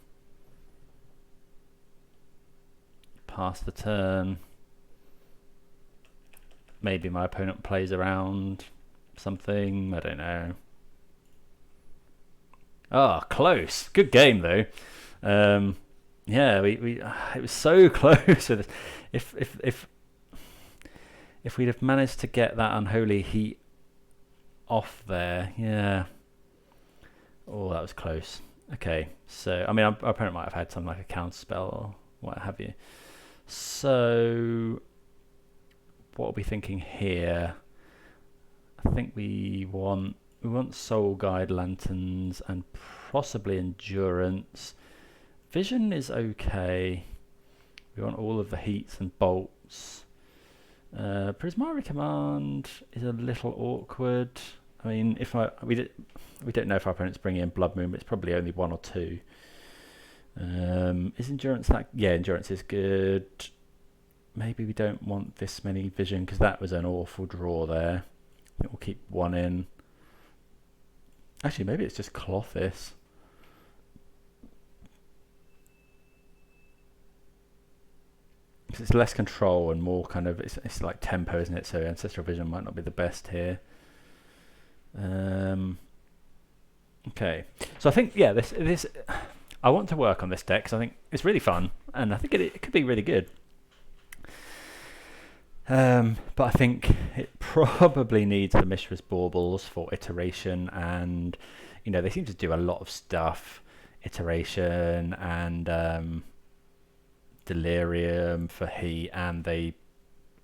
Pass the turn. Maybe my opponent plays around something. I don't know. Oh, close. Good game though. Yeah, we it was so close. If we'd have managed to get that Unholy Heat off there, yeah. Oh, that was close. Okay, so I mean, our opponent might have had something like a counter spell or what have you. So, what are we thinking here? I think we want Soul Guide Lanterns and possibly Endurance. Vision is okay. We want all of the heats and bolts. Prismari Command is a little awkward. I mean, we don't know if our opponent's bringing in Blood Moon, but it's probably only 1 or 2. Is Endurance that? Yeah, Endurance is good. Maybe we don't want this many Vision because that was an awful draw there. I think we'll keep 1 in. Actually, maybe it's just Klothys. Because it's less control and more kind of, it's like tempo, isn't it? So Ancestral Vision might not be the best here. Okay, so I think, yeah, this I want to work on this deck because I think it's really fun and I think it could be really good. But I think it probably needs the Mishra's Baubles for iteration, and you know they seem to do a lot of stuff, iteration and Delirium for heat, and they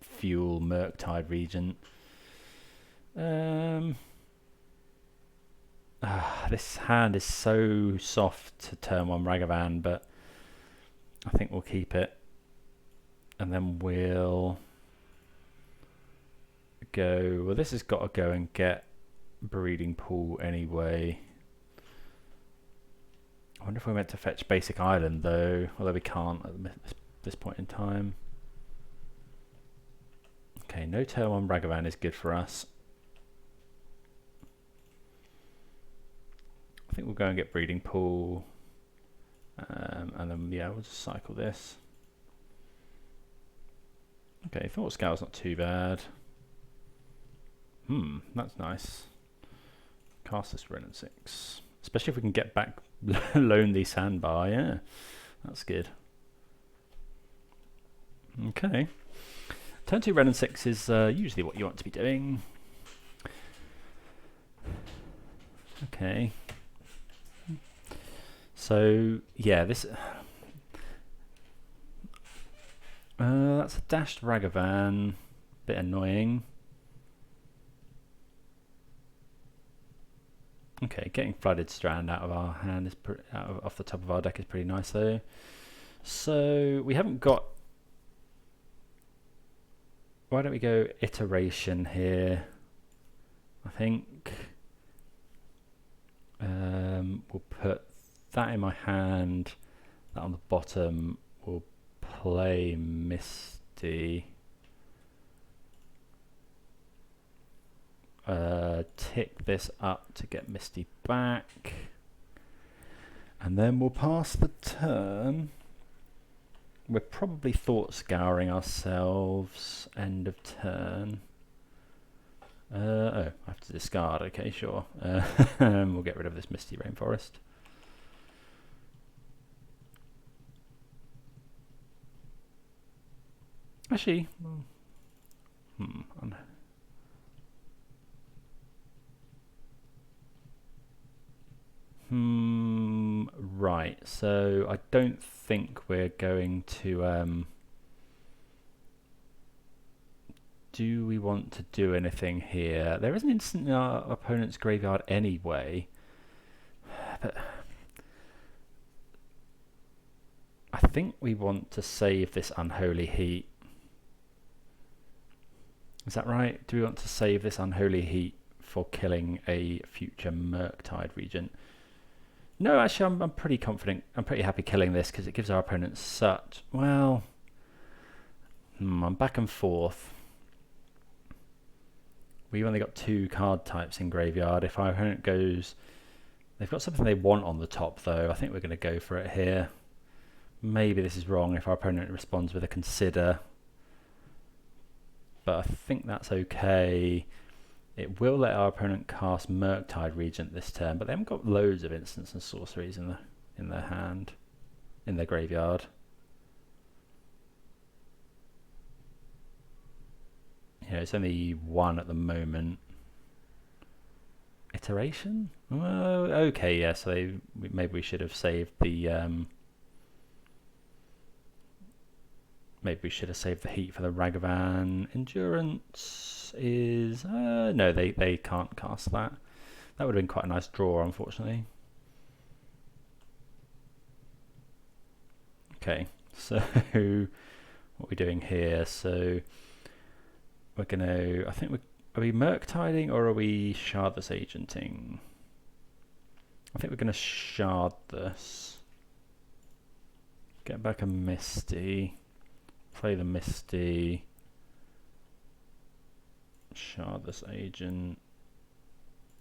fuel Murktide Regent. This hand is so soft to turn 1 Ragavan, but I think we'll keep it, and then we'll go. Well, this has got to go and get Breeding Pool anyway. I wonder if we meant to fetch Basic Island though, although we can't at this point in time. Okay, no turn 1 Ragavan is good for us. I think we'll go and get Breeding Pool, and then yeah, we'll just cycle this. Okay, Thought Scour's not too bad. That's nice. Cast this Wrenn and Six, especially if we can get back Lonely Sandbar. Yeah, that's good. Okay, turn 2 Wrenn and Six is usually what you want to be doing. Okay. So yeah, this that's a dashed Ragavan, bit annoying. Okay, getting Flooded Strand out of our hand is off the top of our deck is pretty nice though. So we haven't got. Why don't we go Iteration here? I think we'll put that in my hand, that on the bottom. We'll play Misty. Tick this up to get Misty back, and then we'll pass the turn. We're probably Thought Scouring ourselves end of turn. Oh, I have to discard. Okay, sure. We'll get rid of this Misty Rainforest. Actually, right. So I don't think we're going to do we want to do anything here? There is an instant in our opponent's graveyard anyway, but I think we want to save this Unholy Heat. Is that right? Do we want to save this Unholy Heat for killing a future Murktide Regent? No, actually, I'm pretty confident. I'm pretty happy killing this because it gives our opponent such... Well, I'm back and forth. We've only got 2 card types in graveyard. If our opponent goes... They've got something they want on the top, though. I think we're going to go for it here. Maybe this is wrong if our opponent responds with a Consider. But I think that's okay. It will let our opponent cast Murktide Regent this turn, but they haven't got loads of instants and sorceries in their hand, in their graveyard. Yeah, it's only 1 at the moment. Iteration? Oh, okay, yeah. So maybe we should have saved the. Maybe we should have saved the heat for the Ragavan. Endurance is... no, they can't cast that. That would have been quite a nice draw, unfortunately. Okay, so what are we doing here? So we're going to... I think are we Murktiding or are we Shardless Agenting? I think we're going to Shard this. Get back a Misty. Play the Misty. Shardless Agent.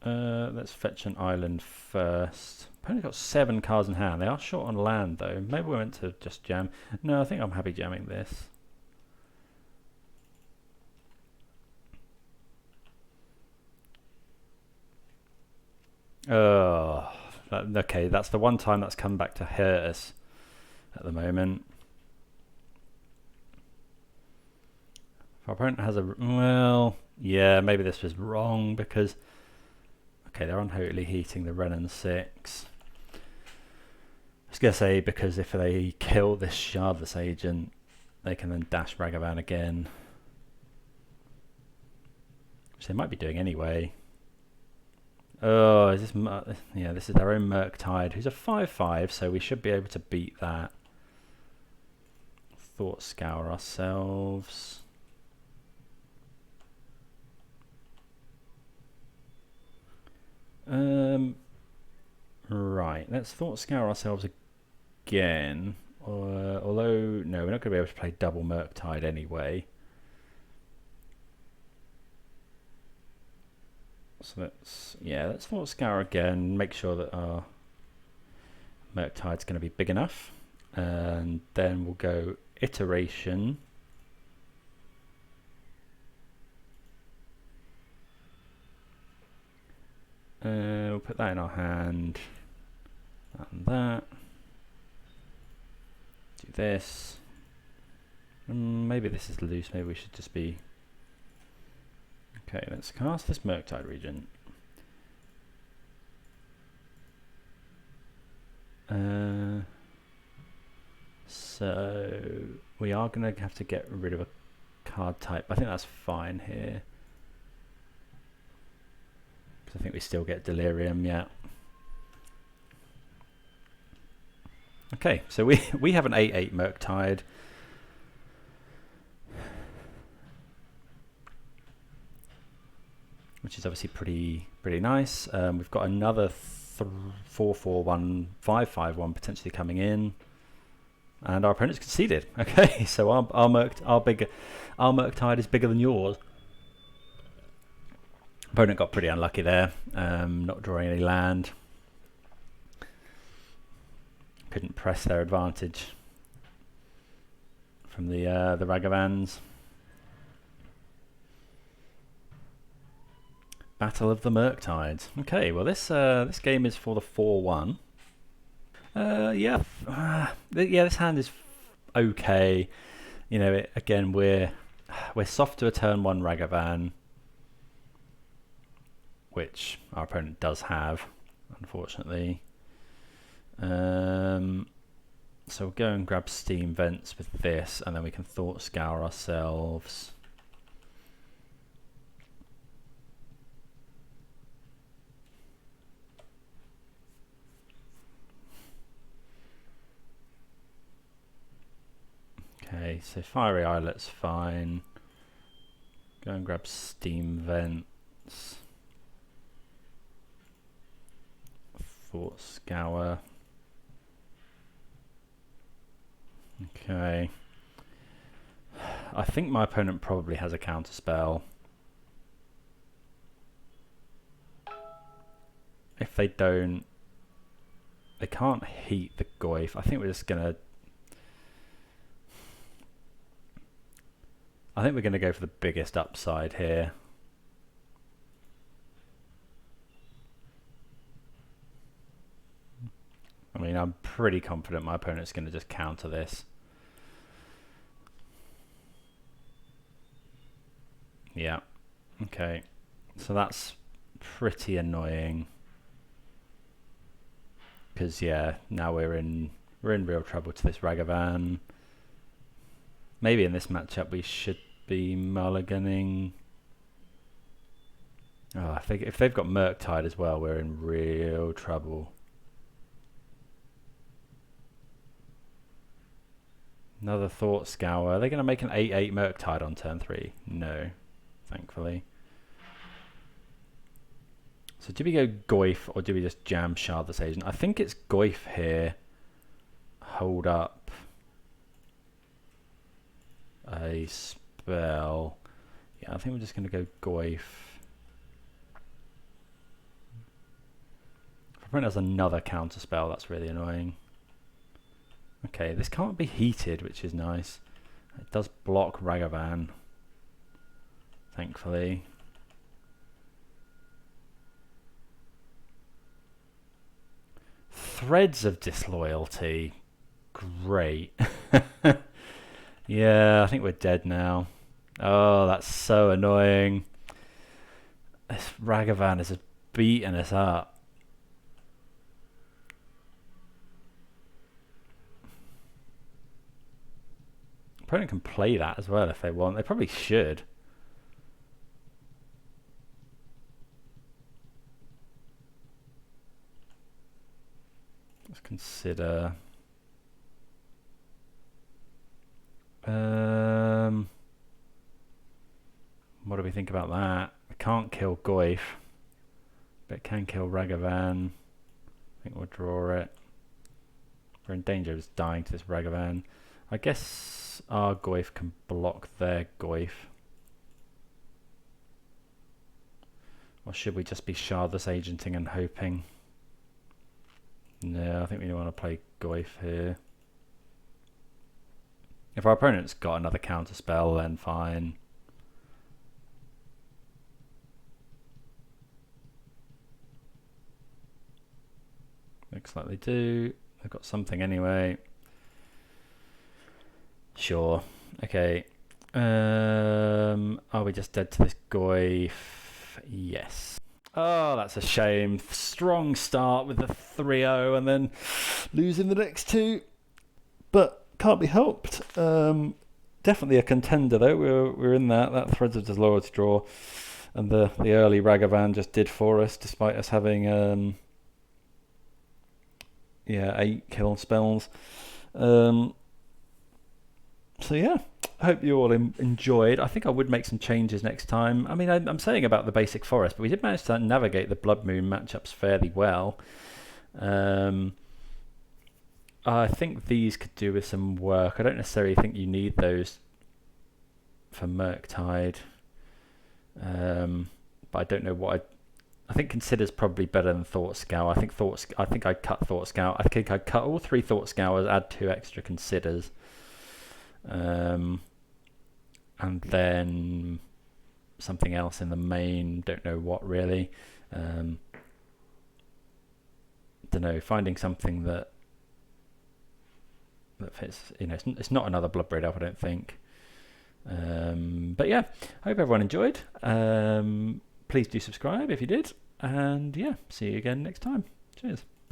Let's fetch an island first. Opponent got 7 cards in hand. They are short on land though. Maybe we went to just jam. No, I think I'm happy jamming this. Oh, okay. That's the one time that's come back to hurt us at the moment. If our opponent has a... Well, yeah, maybe this was wrong because... Okay, they're unholy heating the Wrenn and Six. I was going to say because if they kill this Shardless Agent, they can then dash Ragavan again. Which they might be doing anyway. Oh, is this... Yeah, this is their own Murktide, who's a 5/5, so we should be able to beat that. Thought Scour ourselves. Right, let's Thought Scour ourselves again. Although, no, we're not going to be able to play double Murktide anyway. So let's Thought Scour again, make sure that our Murktide's going to be big enough. And then we'll go Iteration. We'll put that in our hand. That and that. Do this. Maybe this is loose. Maybe we should just be... Okay, let's cast this Murktide Regent. So we are going to have to get rid of a card type. I think that's fine here. Because I think we still get Delirium, yeah. Okay, so we have an 8/8 Murktide. Which is obviously pretty nice. We've got another 4/4/1 5/5/1 potentially coming in, and our opponent's conceded. Okay, so our Murktide is bigger than yours. Opponent got pretty unlucky there, not drawing any land. Couldn't press their advantage from the Ragavans. Battle of the Murktides. Okay, well this game is for the 4/1. Yeah, this hand is okay. You know, again we're soft to a turn 1 Ragavan, which our opponent does have, unfortunately. So we'll go and grab Steam Vents with this, and then we can Thought Scour ourselves. so Fiery Islet's fine. Go and grab Steam Vents. Thought Scour. Okay. I think my opponent probably has a counter spell. If they don't, they can't heat the Goyf. I think we're just gonna. I think we're gonna go for the biggest upside here. I mean, I'm pretty confident my opponent's gonna just counter this. Yeah. Okay. So that's pretty annoying. Because yeah, now we're in real trouble to this Ragavan. Maybe in this matchup we should be mulliganing. Oh, if they've got Murktide as well, we're in real trouble. Another Thought Scour. Are they going to make an 8/8 Murktide on turn 3? No, thankfully. So do we go Goyf or do we just jam Shardless Agent? I think it's Goyf here. Hold up a spell. Yeah, I think we're just going to go Goyf. If opponent has another counter spell, that's really annoying. Okay, this can't be heated, which is nice. It does block Ragavan, thankfully. Threads of Disloyalty. Great. Yeah, I think we're dead now. Oh, that's so annoying. This Ragavan is just beating us up. Opponent can play that as well if they want. They probably should. Let's consider. What do we think about that? We can't kill Goyf, but it can kill Ragavan. I think we'll draw it. We're in danger of just dying to this Ragavan. I guess our Goyf can block their Goyf. Or should we just be Shardless Agenting and hoping? No, I think we want to play Goyf here. If our opponent's got another counter spell, then fine. Looks like they do. They've got something anyway. Sure. Okay. Are we just dead to this Goyf? Yes. Oh, that's a shame. Strong start with the 3-0 and then losing the next two. But can't be helped. Definitely a contender though. We're in that Threads of Disloyalty draw. And the early Ragavan just did for us despite us having 8 kill spells. So yeah, I hope you all enjoyed. I think I would make some changes next time. I mean, I'm saying about the basic forest, but we did manage to navigate the Blood Moon matchups fairly well. I think these could do with some work. I don't necessarily think you need those for Murktide. But I don't know what I think Consider's probably better than Thought Scour. I think I'd cut Thought Scour. I think I'd cut all 3 Thought Scours, add 2 extra Considers. And then something else in the main, don't know what really. Don't know, finding something that fits, it's not another Bloodbraid Elf, I don't think. But yeah, I hope everyone enjoyed. Please do subscribe if you did, and yeah, see you again next time. Cheers.